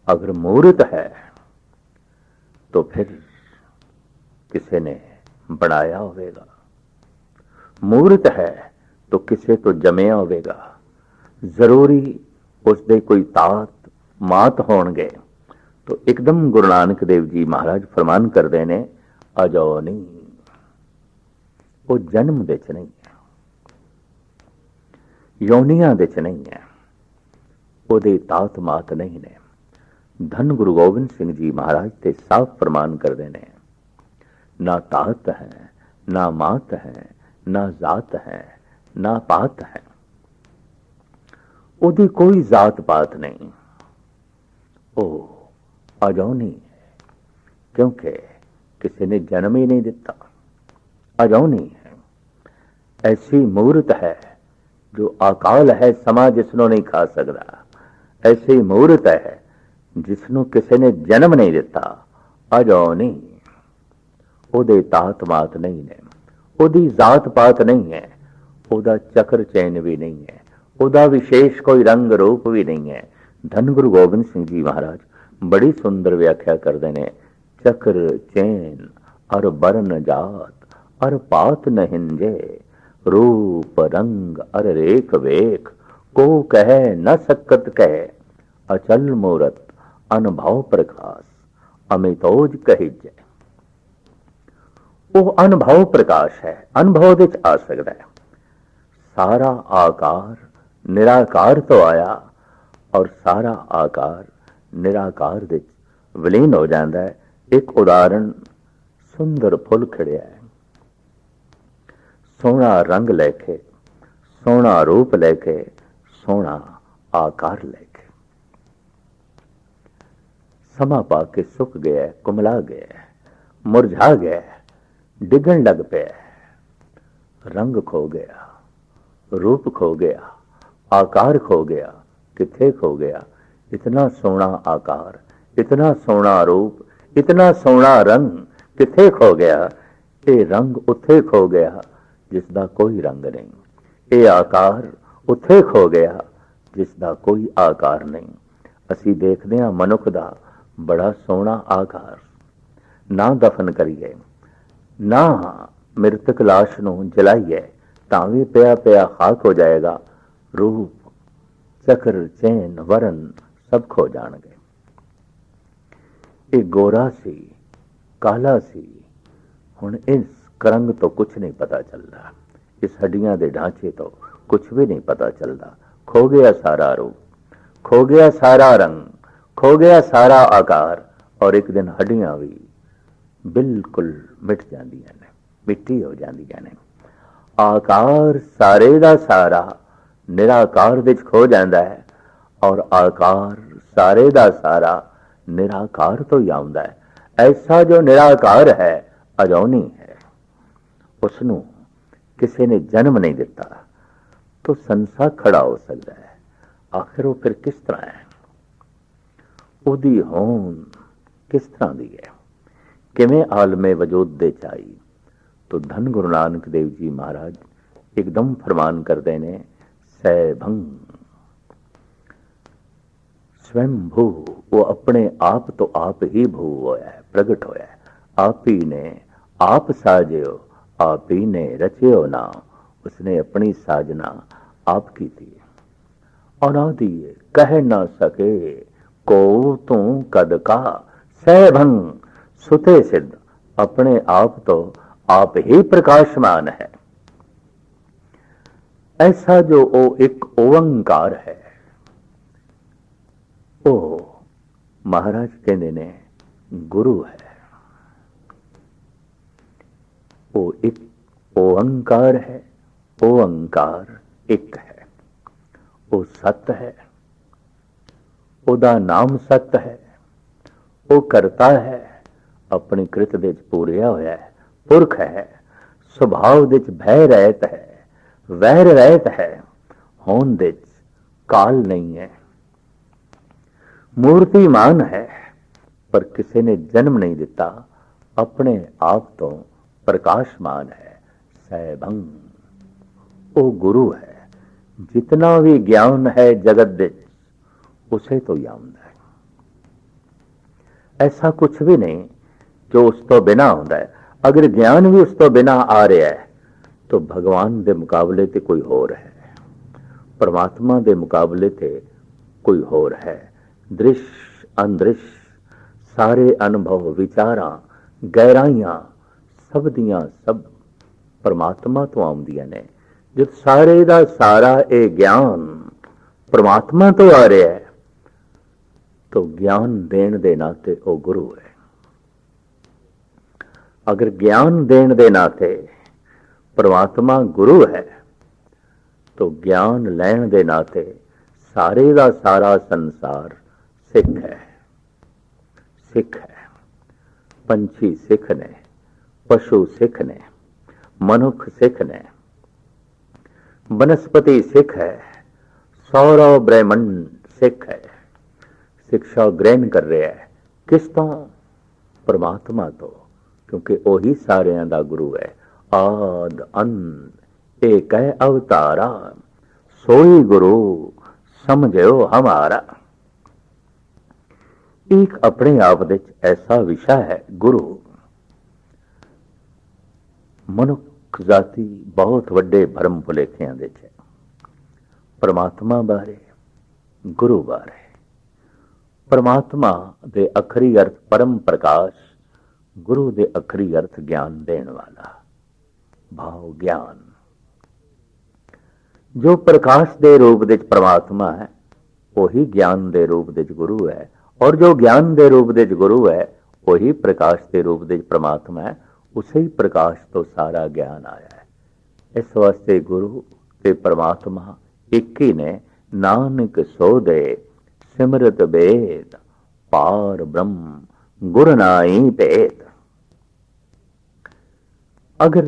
अगर मूर्त है तो फिर किसी ने बनाया होगा। मूर्त है तो किसी तो जमया होगा। जरूरी उसके कोई तात मात होणगे। तो एकदम गुरु नानक देव जी महाराज फरमान करते हैं, अजो नहीं, वो जन्म दे च नहीं है, योनिया दे च नहीं है, ओदे तात मात नहीं ने। धन गुरु गोबिंद सिंह जी महाराज ते साफ फरमान करते हैं, ना तात है, ना मात है, ना जात है, ना पात है। ओदी कोई जात पात नहीं। ओ अजौनी है, क्योंकि किसी ने जन्म ही नहीं दिता। अजौनी है, ऐसी मूर्त है जो अकाल है, समा जिसनों नहीं खा सकता। ऐसी मूर्त है जिसनों किसी ने जन्म नहीं दिता। अजौनी, ओदे तात मात नहीं ने, ओदी जात पात नहीं है, ओदा चक्र चैन भी नहीं है, ओदा विशेष कोई रंग रूप भी नहीं है। धन गुरु गोबिंद सिंह जी महाराज बड़ी सुंदर व्याख्या करते हैं। चक्र चैन अर बरन जात अर पात न हिंजे, रूप रंग अर रेख वेख, को कह न सकत कह, अचल मूरत अनुभव प्रकाश, अमितोज कहिजे। वो अनुभव प्रकाश है, अनुभव विच आ सकता है। सारा आकार निराकार तो आया और सारा आकार निराकार विच विलीन हो जाता है। एक उदाहरण, सुंदर फुल खिड़िया है, सोहना रंग लेके, सोहना रूप लेके, सोहना आकार लेके, समा पा के सुक गया, कुमला गया, मुरझा गया, डिगन लग पे, रंग खो गया, रूप खो गया, आकार खो गया। किथे खो गया? इतना सोहना आकार, इतना सोहना रूप, इतना सोहना रंग किथे खो गया? ये रंग उथे खो गया जिसका कोई रंग नहीं, ये आकार उथे खो गया जिसका कोई आकार नहीं। असी देखते हैं मनुख का बड़ा सोहना आकार, ना दफन करिए, ना मृतक लाश नूं जलाइए, तां भी पिया पिया खाक हो जाएगा। रूप चक्र चैन वरन सब खो जाणगे। ਇਹ ਗੋਰਾ ਸੀ, ਕਾਲਾ ਸੀ, ਹੁਣ ਇਸ ਰੰਗ ਤੋਂ ਕੁਝ ਨਹੀਂ ਪਤਾ ਚੱਲਦਾ, ਇਸ ਹੱਡੀਆਂ ਦੇ ਢਾਂਚੇ ਤੋਂ ਕੁਝ ਵੀ ਨਹੀਂ ਪਤਾ ਚੱਲਦਾ। ਖੋ ਗਿਆ ਸਾਰਾ ਰੂਪ, ਖੋ ਗਿਆ ਸਾਰਾ ਰੰਗ, ਖੋ ਗਿਆ ਸਾਰਾ ਆਕਾਰ, ਔਰ ਇੱਕ ਦਿਨ ਹੱਡੀਆਂ ਵੀ ਬਿਲਕੁਲ ਮਿਟ ਜਾਂਦੀਆਂ ਨੇ, ਮਿੱਟੀ ਹੋ ਜਾਂਦੀਆਂ ਨੇ। ਆਕਾਰ ਸਾਰੇ ਦਾ ਸਾਰਾ ਨਿਰਾਕਾਰ ਵਿੱਚ ਖੋ ਜਾਂਦਾ ਹੈ, ਔਰ ਆਕਾਰ ਸਾਰੇ ਦਾ ਸਾਰਾ ਨਿਰਾਕਾਰ ਤੋਂ ਹੀ ਆਉਂਦਾ ਹੈ। ਐਸਾ ਜੋ ਨਿਰਾਕਾਰ ਹੈ, ਅਜੌਨੀ ਹੈ, ਉਸ ਨੂੰ ਕਿਸੇ ਨੇ ਜਨਮ ਨਹੀਂ ਦਿੱਤਾ ਤਾਂ ਸੰਸਾਰ ਖੜਾ ਹੋ ਸਕਦਾ ਹੈ। ਆਖਿਰ ਉਹ ਫਿਰ ਕਿਸ ਤਰ੍ਹਾਂ ਹੈ, ਉਹਦੀ ਹੋਂਦ ਕਿਸ ਤਰ੍ਹਾਂ ਦੀ ਹੈ, ਕਿਵੇਂ ਆਲਮੇ ਵਜੂਦ ਦੇ ਚਾਈ। तो धन गुरु नानक देव जी महाराज एकदम फरमान करते ने, सैभंग स्वयं भू, वो अपने आप तो आप ही भू होया है, प्रगट होया है। आप ही ने आप साजयो, आप ही ने रचयो ना, उसने अपनी साजना आप की थी। अनादि कह ना सके को तू कद का, सैभंग सुते सिद्ध, अपने आप तो आप ही प्रकाशमान है। ऐसा जो ओ एक ओंकार है, ओ महाराज कहते ने गुरु है। वो एक ओंकार है, ओंकार एक है, वो सत है, ओदा नाम सत है, वो करता है, अपनी कृत दे पूरिया होया है, पुरख है, सुभाव दे भय रहत है, वैर रहत है, होंद दे काल नहीं है, मूर्तिमान है, पर किसी ने जन्म नहीं दिता, अपने आप तो प्रकाशमान है। सैभंग वो गुरु है, जितना भी ज्ञान है जगत दे उसे तो याद है। ऐसा कुछ भी नहीं जो उस तो बिना होता है। अगर ज्ञान भी उस तो बिना आ रहा है तो भगवान दे मुकाबले ते कोई होर है, परमात्मा दे मुकाबले ते कोई होर है। दृश्य अंदृश्य सारे अनुभव विचारां गहराइयां सब दियां सब परमात्मा तो आउंदियां ने। जब सारे दा सारा ये ज्ञान परमात्मा तो आ रहा है तो ज्ञान देण दे नाते वो गुरु है। अगर ज्ञान देण दे नाते परमात्मा गुरु है तो ज्ञान लैण दे नाते सारे दा सारा संसार सिख है। सिख है, पंछी सिख ने, पशु सिख ने, मनुख सिख ने, वनस्पति सिख है, सौरव ब्रह्मंड सिख है। शिक्षा ग्रहण कर रहा है किस तो? परमात्मा तो, क्योंकि वही सारियां दा गुरु है। आद अंत एक है अवतारा, सोई गुरु समझो हमारा। एक अपने आप विच ऐसा विषय है गुरु। मनुख जाति बहुत वड्डे भरम भुलेखियां दे च परमात्मा बारे, गुरु बारे। परमात्मा दे अखरी अर्थ परम प्रकाश, गुरु दे अखरी अर्थ ज्ञान देण वाला, भाव ज्ञान। जो प्रकाश दे रूप दे परमात्मा है वही ज्ञान दे रूप दे गुरु है, और जो ज्ञान दे रूप दे गुरु है वही प्रकाश दे रूप दे परमात्मा है। उसे ही प्रकाश तो सारा ज्ञान आया है। इस वास्ते गुरु ते परमात्मा एक ही ने। नानक सो दे सिमरत वेद, पार ब्रह्म गुर नाई भेद। अगर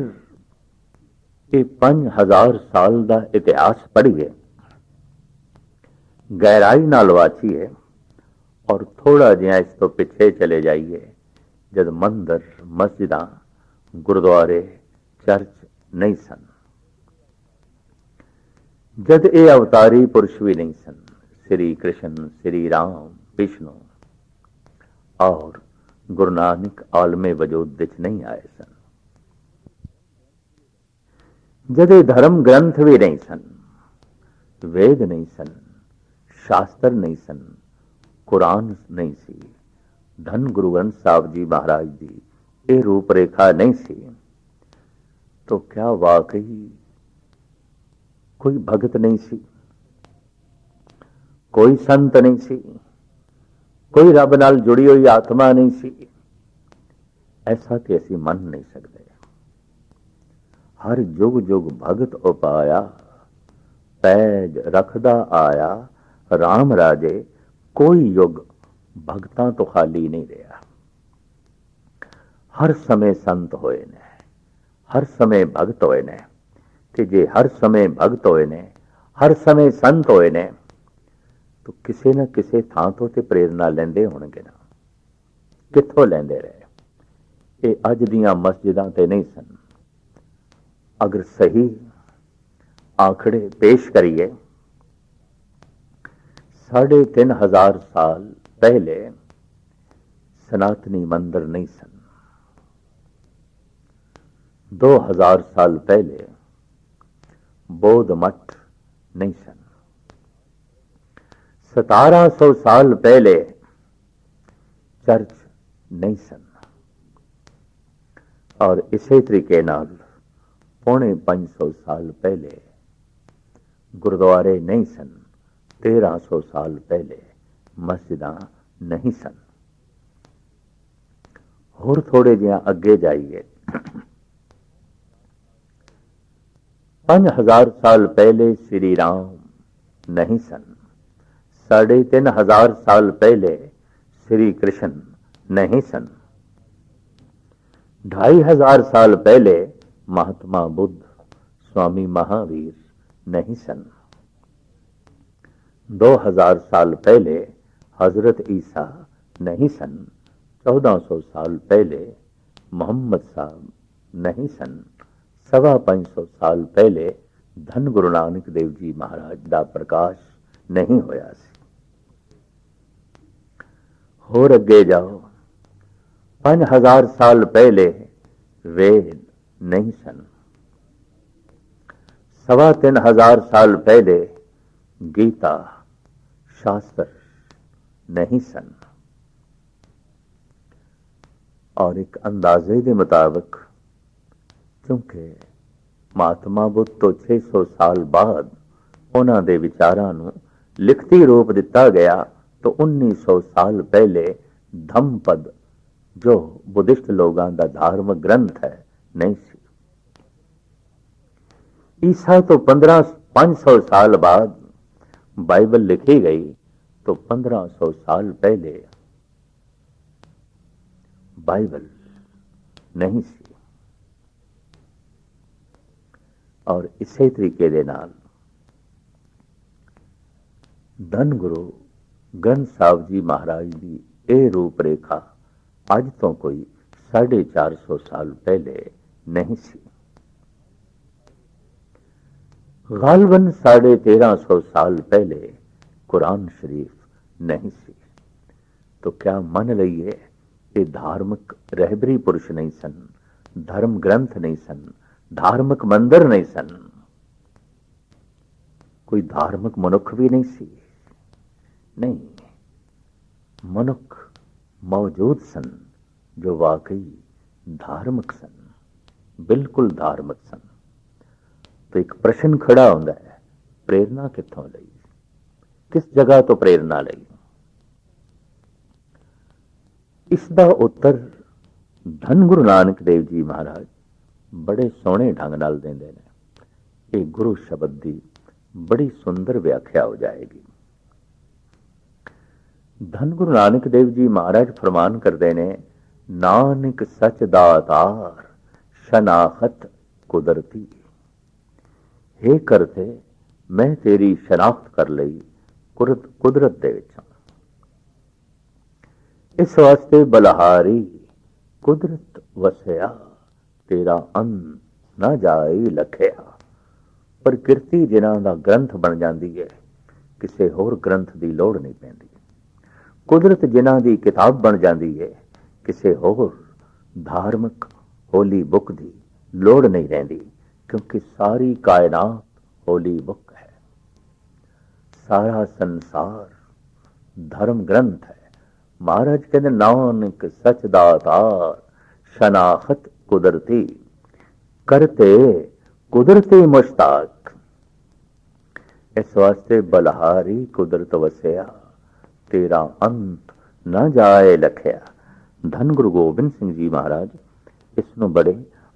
ये 5000 साल का इतिहास पढ़िए, गहराई नाल वाचिए और थोड़ा जिहा इस तो पिछे चले जाइए, जब मंदिर मस्जिद गुरुद्वारे चर्च नहीं सन, जद ये अवतारी पुरुष भी नहीं सन, श्री कृष्ण श्री राम विष्णु और गुरु नानक आलमे वजूद विच नहीं आए सन, जद ये धर्म ग्रंथ भी नहीं सन, ਵੇਦ ਨਹੀਂ ਸਨ, ਸ਼ਾਸਤਰ ਨਹੀਂ ਸਨ, ਕੁਰਾਨ ਨਹੀਂ ਸੀ, ਧੰਨ ਗੁਰੂ ਗ੍ਰੰਥ ਸਾਹਿਬ ਜੀ ਮਹਾਰਾਜ ਦੀ ਇਹ ਰੂਪ ਰੇਖਾ ਨਹੀਂ ਸੀ, तो क्या वाकई कोई भगत नहीं सी, कोई संत नहीं सी, कोई रब नाल जुड़ी हुई आत्मा नहीं सी? ऐसा ते असी मन नहीं सकते। हर जुग जुग भगत उपाया, पैज रखदा आया राम राजे, कोई युग भगतां तो खाली नहीं रहा। हर समय संत होए ने, हर समय भगत होए ने, ते जे हर समय भगत होए ने, हर समय संत होए ने, तो किसी न किसी थां तो ते प्रेरणा लेंदे होणगे ना। कित्थों लेंदे रहे? ये अज दियां मस्जिदां ते नहीं सन। अगर सही आंकड़े पेश करिए, 3,500 साल पहले सनातनी मंदिर नहीं सन। 2000 साल पहले बौद्ध मठ नहीं सन। 1700 साल पहले चर्च नहीं सन। और इसे तरीके नाल 450 साल पहले गुरुद्वारे नहीं सन। 1300 साल पहले मस्जिदां नहीं सन। होर थोड़े जिहा अगे जाइए, 5000 साल पहले श्री राम नहीं सन। 3,500 साल पहले श्री कृष्ण नहीं सन। 2,500 साल पहले महात्मा बुद्ध, स्वामी महावीर नहीं सन। 2000 साल पहले हजरत ईसा नहीं सन। 1400 साल पहले मोहम्मद साहब नहीं सन। 550 साल पहले धन गुरु नानक देव जी महाराज दा प्रकाश नहीं होया सी। होर अगे जाओ, 5000 साल पहले वेद नहीं सन। 3,500 साल पहले गीता शास्त्र नहीं सन। और एक अंदाजे के मुताबिक, क्योंकि महात्मा बुद्ध तो 600 साल बाद उन्हां दे विचारां नूं लिखती रूप दिता गया, तो 1900 साल पहले धम्मपद जो बुद्धिस्ट लोगों का धार्मिक ग्रंथ है नहीं सी। ईसा तो 500 साल बाद बाइबल लिखी गई, तो 1500 साल पहले बाइबल नहीं सी। और इसे तरीके दे नाल धन गुरु ग्रंथ साहब जी महाराज की यह रूप रेखा अज तो कोई 450 साल पहले नहीं सी। गालबन 1350 साल पहले कुरान शरीफ नहीं सी। तो क्या मन लइए ये धार्मिक रहबरी पुरुष नहीं सन, धर्म ग्रंथ नहीं सन, धार्मिक मंदिर नहीं सन, कोई धार्मिक मनुख भी नहीं सी? नहीं, मनुख मौजूद सन जो वाकई धार्मिक सन, बिल्कुल धार्मिक सन। तो एक प्रश्न खड़ा होता है, प्रेरणा कित्थों लई, किस जगह तो प्रेरणा लई? इसका उत्तर धन गुरु नानक देव जी महाराज बड़े सोहने ढंग नाल देंदे ने। ये गुरु शब्द की बड़ी सुंदर व्याख्या हो जाएगी। धन गुरु नानक देव जी महाराज फरमान करते ने, नानक सच दातार शनाखत कुदरती। हे करते मैं तेरी शनाख्त कर लई कुदरत दे विचों। इस वास्ते बलहारी कुदरत वसया, तेरा अन ना जाए लखया। प्रकृति जिन्हां दा ग्रंथ बन जाती है, किसी होर ग्रंथ की लोड़ नहीं पैंदी। कुदरत जिन्हां दी किताब बन जाती है, किसी होर धार्मिक होली बुक की लोड़ नहीं रहिंदी, क्योंकि सारी कायनात होली बुक है। सारा संसार धर्म ग्रंथ है। महाराज कहते नानक सच दातार, शनाखत कुदरती, करते कुदरती मुश्ताक। इस वास्ते बलहारी कुदरत वसिया, तेरा अंत न जाए लखिया। धन गुरु गोबिंद सिंह जी महाराज इसनों बड़े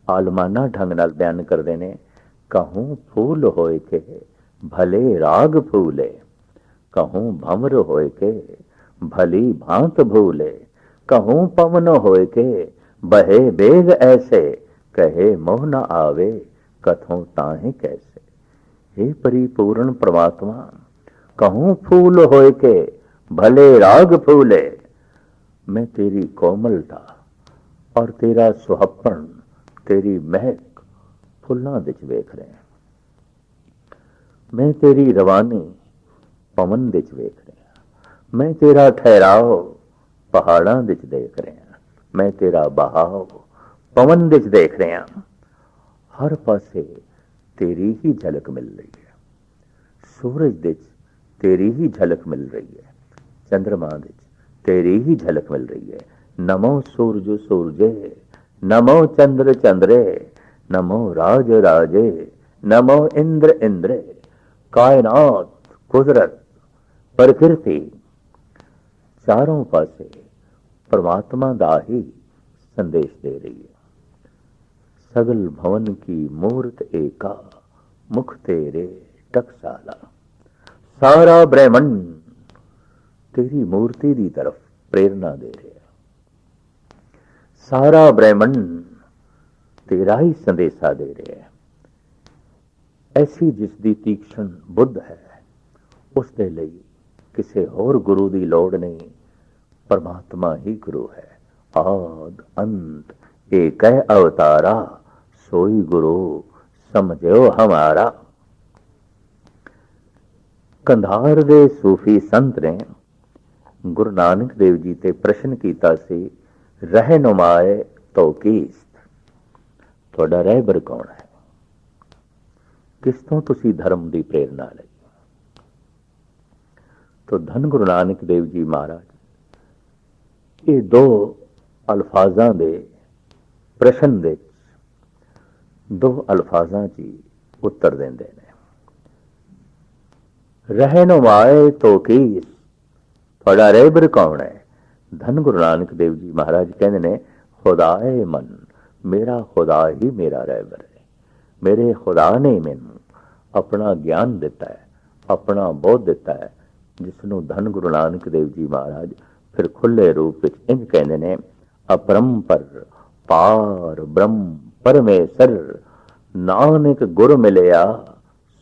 आलमाना ढंग नाल बयान करते ने। कहूं फूल होए के भले राग फूले, कहूं भंवर होए के भली भांत भूले, कहूं पवन होए के बहे बेग ऐसे, कहे मोह न आवे कथों ताहे कैसे। हे परिपूर्ण परमात्मा, कहूं फूल होए के भले राग फूले, मैं तेरी कोमलता और तेरा सुहप्पन, तेरी महक फुल्लां विच वेख रहा। मैं तेरी रवानी पवन विच वेख रहा। मैं तेरा ठहराव पहाड़ां विच देख रहा। मैं तेरा बहाव पवन विच देख रहा। हर पासे तेरी ही झलक मिल रही है। सूरज विच तेरी ही झलक मिल रही है। चंद्रमा विच तेरी ही झलक मिल रही है। नमो सूरज सूरजे, नमो चंद्र चंद्रे, नमो राज राजे, नमो इंद्र इंद्रे। कायनात, कुदरत, प्रकृति चारों पासे परमात्मा दा ही संदेश दे रही है। सगल भवन की मूर्त एका, मुख तेरे टकसाला। सारा ब्रह्मंड तेरी मूर्ति दी तरफ प्रेरणा दे रहा। सारा ब्रह्मंड तेरा ही संदेशा दे रहा है। ऐसी जिसदी तीक्ष्ण बुद्ध है, उस दे ਲਈ ਕਿਸੇ ਹੋਰ ਗੁਰੂ ਦੀ ਲੋੜ ਨਹੀਂ। परमात्मा ही गुरु है। आद अंत एक है अवतारा, सोई गुरु समझो हमारा। कंधार दे सूफी संत ने गुरु नानक देव जी ते प्रश्न किया सी, रहनुमाए तो कीस्त, तुहाडा रहबर कौन है? किस तो तुसी धर्म की प्रेरणा लई? तो धन गुरु नानक देव जी महाराज ये दो अल्फाजां दे प्रश्न दे दो अल्फाजां ची उत्तर देंदे ने। रहनुमाए तो कीस, तुहाडा रहबर कौन है? धन गुरु नानक देव जी महाराज कहते ने, खुदाए मन, मेरा खुदा ही मेरा रहबर है। मेरे खुदा ने मैनू अपना ज्ञान दिता है, अपना बोध दिता है, जिसनों धन गुरु नानक देव जी महाराज फिर खुले रूप विच इंज कहते ने, अपरंपर पार ब्रह्म परमेश्वर, नानक गुरु मिलया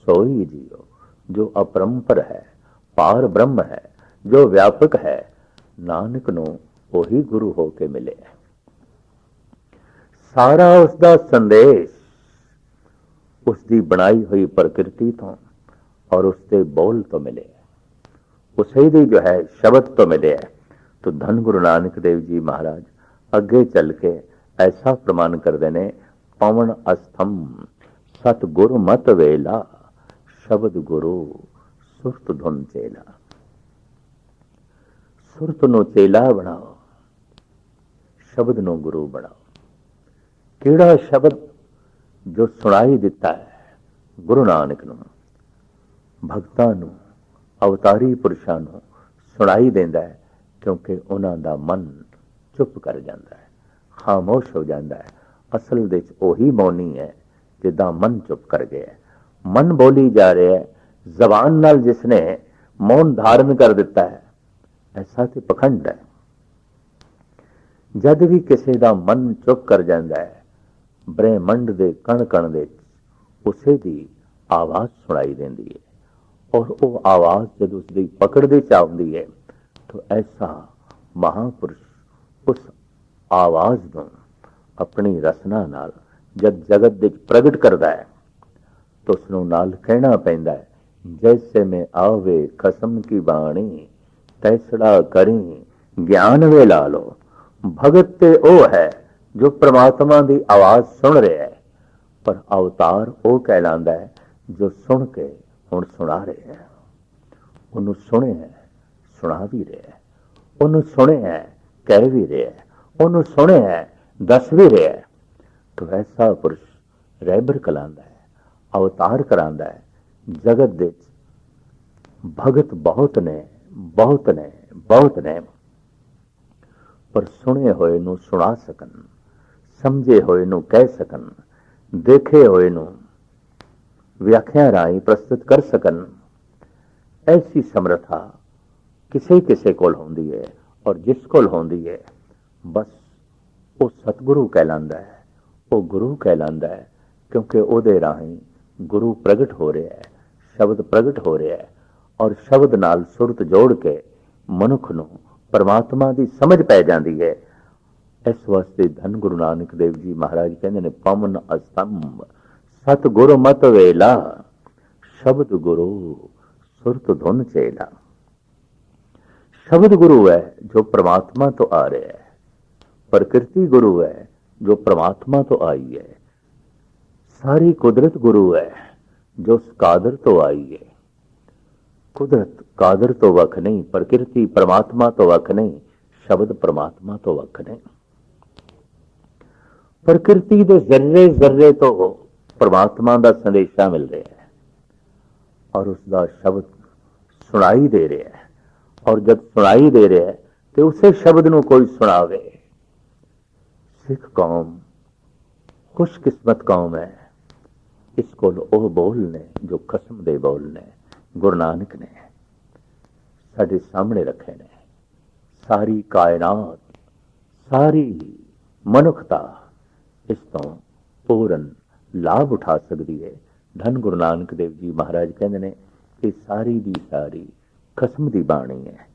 सोई जियो। जो अपरंपर है, पार ब्रह्म है, जो व्यापक है, नानक नूं वही गुरु होके मिले। सारा उसका संदेश उसकी बनाई हुई प्रकृति तो और उसके बोल तो मिले, उसे दी जो है शब्द तो मिले है। तो धन गुरु नानक देव जी महाराज अगे चल के ऐसा प्रमाण कर देने, पवन अस्थम सत गुरु मत वेला, शब्द गुरु सुरत धुन चेला। सुरत नो चेला बनाओ, शब्द नो गुरु बनाओ। केड़ा शब्द जो सुनाई दिता है गुरु नानक नूं, भगतां नूं, अवतारी पुरुषां नूं सुनाई देंदा है, क्योंकि उन्हां दा मन चुप कर जाता है, खामोश हो जाता है। असल दे विच ओही मौनी है जिदा मन चुप कर गया है। मन बोली जा रहा है, जबान नाल जिसने मौन धारण कर दिता है, ऐसा तो पखंड है। जद भी किसी का मन चुप कर जाता है, ब्रह्मंड दे कण कण दे उसे दी आवाज सुनाई देती है, और वो आवाज जब उसकी पकड़ दे आती है, तो ऐसा महापुरुष उस आवाज को अपनी रसना नाल जब जगत विच प्रगट करता है, तो उसनों नाल कहना पैंदा है, जैसे में आवे खसम की बाणी, तैसड़ा करी ज्ञान वे ला लो। भगत ते ओ है जो परमात्मा की आवाज सुन रहा है, पर अवतार वो कहलांदा है जो सुन के हुण सुना रहे हैं। ਉਹਨੂੰ ਸੁਣਿਆ, ਸੁਣਾ ਵੀ ਰਿਹਾ, ਉਹਨੂੰ ਸੁਣਿਆ, ਕਹਿ ਵੀ ਰਿਹਾ, ਉਹਨੂੰ ਸੁਣਿਆ, ਦੱਸ ਵੀ ਰਿਹਾ। ਤੋ ਐਸਾ ਪੁਰਸ਼ ਰਹਿਬਰ ਕਲਾਂਦਾ ਹੈ, ਅਵਤਾਰ ਕਰਾਂਦਾ ਹੈ। ਜਗਤ ਦੇ ਭਗਤ ਬਹੁਤ ਨੇ, ਬਹੁਤ ਨੇ, ਬਹੁਤ ਨੇ, ਪਰ ਸੁਣੇ ਹੋਏ ਨੂੰ ਸੁਣਾ ਸਕਣ, ਸਮਝੇ ਹੋਏ ਨੂੰ ਕਹਿ ਸਕਣ, ਦੇਖੇ ਹੋਏ ਨੂੰ ਵਿਆਖਿਆ ਰਾਹੀਂ ਪ੍ਰਸਤੁਤ ਕਰ ਸਕਣ, ਐਸੀ ਸਮਰੱਥਾ ਕਿਸੇ ਕਿਸੇ ਕੋਲ ਹੁੰਦੀ ਹੈ। ਔਰ ਜਿਸ ਕੋਲ ਹੁੰਦੀ ਹੈ, ਬਸ ਉਹ ਸਤਿਗੁਰੂ ਕਹਿਲਾਂਦਾ ਹੈ, ਉਹ ਗੁਰੂ ਕਹਿਲਾਂਦਾ ਹੈ, ਕਿਉਂਕਿ ਉਹਦੇ ਰਾਹੀਂ ਗੁਰੂ ਪ੍ਰਗਟ ਹੋ ਰਿਹਾ ਹੈ, ਸ਼ਬਦ ਪ੍ਰਗਟ ਹੋ ਰਿਹਾ ਹੈ। ਔਰ ਸ਼ਬਦ ਨਾਲ ਸੁਰਤ ਜੋੜ ਕੇ ਮਨੁੱਖ ਨੂੰ ਪਰਮਾਤਮਾ ਦੀ ਸਮਝ ਪੈ ਜਾਂਦੀ ਹੈ। ਇਸ ਵਾਸਤੇ ਧੰਨ ਗੁਰੂ ਨਾਨਕ ਦੇਵ ਜੀ ਮਹਾਰਾਜ ਕਹਿੰਦੇ ਨੇ, ਪਵਨ ਅਸਤੰਭ ਸਤਿਗੁਰ ਮਤ ਵੇਲਾ, ਸ਼ਬਦ ਗੁਰੂ ਸੁਰਤ ਧੁਨ ਚੇਲਾ। ਸ਼ਬਦ ਗੁਰੂ ਹੈ ਜੋ ਪ੍ਰਮਾਤਮਾ ਤੋਂ ਆ ਰਿਹਾ ਹੈ, ਪ੍ਰਕਿਰਤੀ ਗੁਰੂ ਹੈ ਜੋ ਪ੍ਰਮਾਤਮਾ ਤੋਂ ਆਈ ਹੈ, ਸਾਰੀ ਕੁਦਰਤ ਗੁਰੂ ਹੈ ਜੋ ਉਸ ਕਾਦਰ ਤੋਂ ਆਈ ਹੈ। ਕੁਦਰਤ ਕਾਦਰ ਤੋਂ ਵੱਖ ਨਹੀਂ, ਪ੍ਰਕਿਰਤੀ ਪਰਮਾਤਮਾ ਤੋਂ ਵੱਖ ਨਹੀਂ, ਸ਼ਬਦ ਪਰਮਾਤਮਾ ਤੋਂ ਵੱਖ ਨਹੀਂ। ਪ੍ਰਕਿਰਤੀ ਦੇ ਜ਼ਰਰੇ ਜ਼ਰਰੇ ਤੋਂ ਪਰਮਾਤਮਾ ਦਾ ਸੰਦੇਸ਼ਾ ਮਿਲ ਰਿਹਾ ਹੈ, ਔਰ ਉਸ ਦਾ ਸ਼ਬਦ ਸੁਣਾਈ ਦੇ ਰਿਹਾ ਹੈ। ਔਰ ਜਦ ਸੁਣਾਈ ਦੇ ਰਿਹਾ ਹੈ ਤੇ ਉਸੇ ਸ਼ਬਦ ਨੂੰ ਕੋਈ ਸੁਣਾਵੇ। ਸਿੱਖ ਕੌਮ ਖੁਸ਼ਕਿਸਮਤ ਕੌਮ ਹੈ, ਇਸ ਕੋਲ ਉਹ ਬੋਲ ਨੇ ਜੋ ਖਸਮ ਦੇ ਬੋਲ ਨੇ, ਗੁਰੂ ਨਾਨਕ ਨੇ ਸਾਡੇ ਸਾਹਮਣੇ ਰੱਖੇ ਨੇ। ਸਾਰੀ ਕਾਇਨਾਤ, ਸਾਰੀ ਮਨੁੱਖਤਾ ਇਸ ਤੋਂ ਪੂਰਨ ਲਾਭ ਉਠਾ ਸਕਦੀ ਹੈ। ਧੰਨ ਗੁਰੂ ਨਾਨਕ ਦੇਵ ਜੀ ਮਹਾਰਾਜ ਕਹਿੰਦੇ ਨੇ, ਇਹ ਸਾਰੀ ਦੀ ਸਾਰੀ ਖਸਮ ਦੀ ਬਾਣੀ ਹੈ।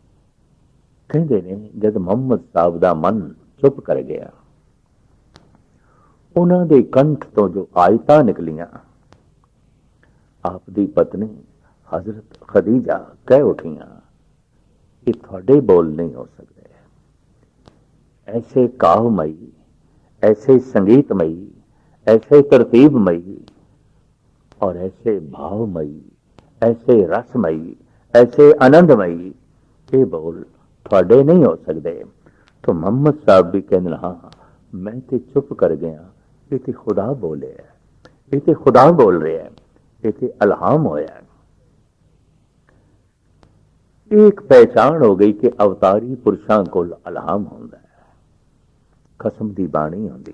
ਕਹਿੰਦੇ ਨੇ, ਜਦ ਮੁਹੰਮਦ ਸਾਹਿਬ ਦਾ ਮਨ ਚੁੱਪ ਕਰ ਗਿਆ, ਉਹਨਾਂ ਦੇ ਕੰਠ ਤੋਂ ਜੋ ਆਇਤਾਂ ਨਿਕਲੀਆਂ, ਆਪ ਦੀ ਪਤਨੀ ਹਜ਼ਰਤ ਖਦੀਜਾ ਕਹਿ ਉਠੀਆਂ, ਇਹ ਤੁਹਾਡੇ ਬੋਲ ਨਹੀਂ ਹੋ ਸਕਦੇ। ਐਸੇ ਕਾਵਮਈ, ऐसे संगीतमयी, ऐसे तरतीबमयी और ऐसे भावमयी, ऐसे रसमयी, ऐसे आनंदमयी, ये बोल थोड़े नहीं हो सकते। तो मोहम्मद साहब भी कहने, हाँ मैं तो चुप कर गया, ये तो खुदा बोले है, ये तो खुदा बोल रहे हैं, ये तो अलहाम होया। एक पहचान हो गई कि अवतारी पुरुषों को अलहाम होता है, ਖਸਮ ਦੀ ਬਾਣੀ ਹੁੰਦੀ,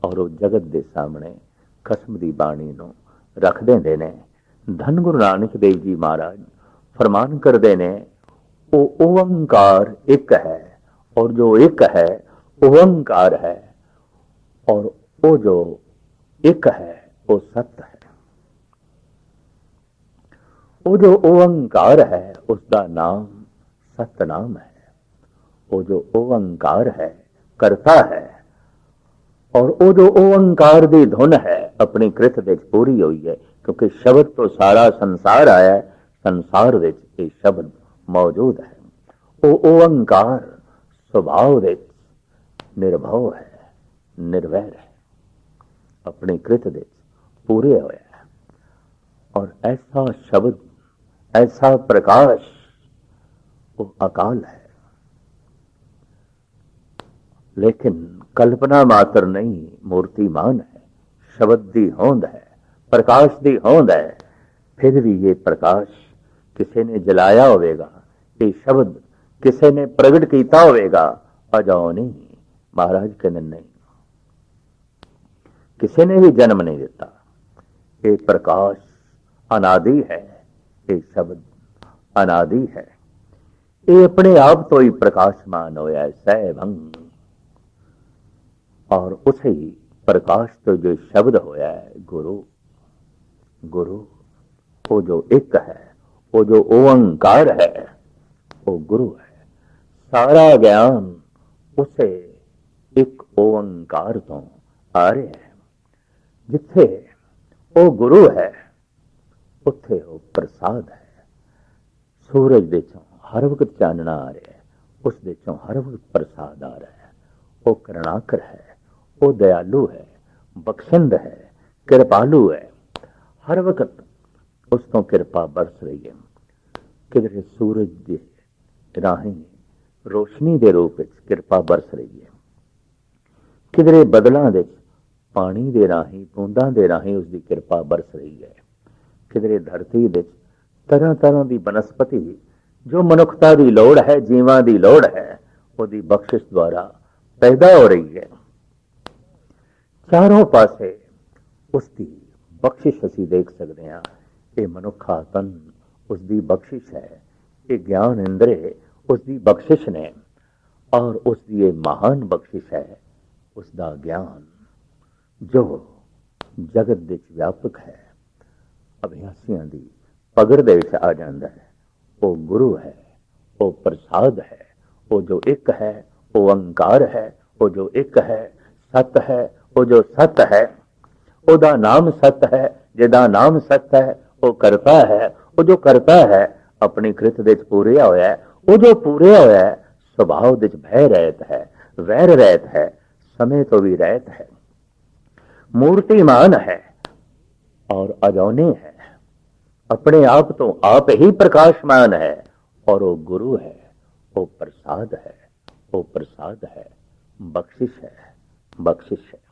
ਔਰ ਉਹ ਜਗਤ ਦੇ ਸਾਹਮਣੇ ਖਸਮ ਦੀ ਬਾਣੀ ਨੂੰ ਰੱਖ ਦਿੰਦੇ ਨੇ। ਧੰਨ ਗੁਰੂ ਨਾਨਕ ਦੇਵ ਜੀ ਮਹਾਰਾਜ ਫਰਮਾਨ ਕਰਦੇ ਨੇ, ਉਹ ਓੰਕਾਰ ਇੱਕ ਹੈ, ਔਰ ਜੋ ਇੱਕ ਹੈ ਓੰਕਾਰ ਹੈ, ਔਰ ਉਹ ਜੋ ਇੱਕ ਹੈ ਉਹ ਸਤ ਹੈ। ਉਹ ਜੋ ਓੰਕਾਰ ਹੈ ਉਸ ਦਾ ਨਾਮ ਸਤਨਾਮ ਹੈ। ਉਹ ਜੋ ਓੰਕਾਰ ਹੈ करता है, और वो जो ओंकार दी धुन है अपनी कृत विच पूरी हुई है, क्योंकि शब्द तो सारा संसार आया है, संसार विच ये शब्द मौजूद है। वो ओंकार सुभाव विच निर्भव है, निर्वैर है, अपनी कृत विच पूरे होया है। और ऐसा शब्द, ऐसा प्रकाश वो अकाल है, लेकिन कल्पना मात्र नहीं, मूर्तिमान है, शब्द दी होंद है, प्रकाश दी होंद है। फिर भी ये प्रकाश किसी ने जलाया होगा, ये शब्द किसी ने प्रगट किया होगा, अजाओ नहीं। महाराज कहते नहीं, किसी ने भी जन्म नहीं दिता, ये प्रकाश अनादि है, ये शब्द अनादि है, ये अपने आप तो ही प्रकाशमान होया है, सहभंग। और उसे ही प्रकाश तो जो शब्द होया है गुरु, गुरु वो जो एक है, वो जो ओंकार है वो गुरु है। सारा ज्ञान उसे एक ओंकार तो आ रहा है। जिथे वो गुरु है उथे वो प्रसाद है। सूरज दे चों हर वक्त चानना आ रहा है, उस दे चों हर वक्त प्रसाद आ रहा है। वो करुणाकर है, वो दयालु है, बख्शिंद है, कृपालु है। हर वक्त उस तो कृपा बरस रही है। ਕਿਧਰੇ ਸੂਰਜ ਦੇ ਰਾਹੀਂ ਰੋਸ਼ਨੀ ਦੇ ਰੂਪ ਵਿੱਚ ਕਿਰਪਾ ਬਰਸ ਰਹੀ ਹੈ, ਕਿਧਰੇ ਬਦਲਾਂ ਦੇ ਪਾਣੀ ਦੇ ਰਾਹੀਂ ਬੂੰਦਾਂ ਦੇ ਰਾਹੀਂ ਉਸ ਦੀ ਕਿਰਪਾ ਬਰਸ ਰਹੀ ਹੈ, ਕਿਧਰੇ ਧਰਤੀ ਵਿੱਚ ਤਰ੍ਹਾਂ ਤਰ੍ਹਾਂ ਦੀ ਬਨਸਪਤੀ ਜੋ ਮਨੁੱਖਤਾ ਦੀ ਲੋੜ ਹੈ, ਜੀਵਾਂ ਦੀ ਲੋੜ ਹੈ, ਉਹਦੀ ਬਖਸ਼ਿਸ਼ ਦੁਆਰਾ ਪੈਦਾ ਹੋ ਰਹੀ ਹੈ। ਚਾਰੋਂ ਪਾਸੇ ਉਸ ਦੀ ਬਖਸ਼ਿਸ਼ ਅਸੀਂ ਦੇਖ ਸਕਦੇ ਹਾਂ। ਇਹ ਮਨੁੱਖਾ ਤਨ ਉਸ ਦੀ ਬਖਸ਼ਿਸ਼ ਹੈ, ਇਹ ਗਿਆਨ ਇੰਦਰੇ ਉਸ ਦੀ ਬਖਸ਼ਿਸ਼ ਨੇ, ਔਰ ਉਸ ਦੀ ਇਹ ਮਹਾਨ ਬਖਸ਼ਿਸ਼ ਹੈ ਉਸ ਦਾ ਗਿਆਨ ਜੋ ਜਗਤ ਵਿੱਚ ਵਿਆਪਕ ਹੈ, ਅਭਿਆਸੀਆਂ ਦੀ ਪਗੜ ਦੇ ਵਿੱਚ ਆ ਜਾਂਦਾ ਹੈ। ਉਹ ਗੁਰੂ ਹੈ, ਉਹ ਪ੍ਰਸਾਦ ਹੈ, ਉਹ ਜੋ ਇੱਕ ਹੈ, ਉਹ ਅੰਕਾਰ ਹੈ, ਉਹ ਜੋ ਇੱਕ ਹੈ, ਸਤ ਹੈ, ਉਹ ਜੋ ਸਤ ਹੈ, ਉਹਦਾ ਨਾਮ ਸਤ ਹੈ, ਜਿਹਦਾ ਨਾਮ ਸਤ ਹੈ, ਉਹ ਕਰਤਾ ਹੈ, ਉਹ ਜੋ ਕਰਤਾ ਹੈ ਆਪਣੀ ਕ੍ਰਿਤ ਵਿੱਚ ਪੂਰਿਆ ਹੋਇਆ ਹੈ, ਉਹ ਜੋ ਪੂਰਿਆ ਹੋਇਆ ਹੈ ਸੁਭਾਵ ਵਿੱਚ ਭੈ ਰਹਿਤ ਹੈ, ਵੈਰ ਰਹਿਤ ਹੈ, ਸਮੇਂ ਤੋਂ ਵੀ ਰਹਿਤ ਹੈ, ਮੂਰਤੀਮਾਨ ਹੈ और अजौने है, अपने आप तो आप ही प्रकाशमान है, और वो गुरु है, वो प्रसाद है, वो प्रसाद है, बख्शिश है, बख्शिश है।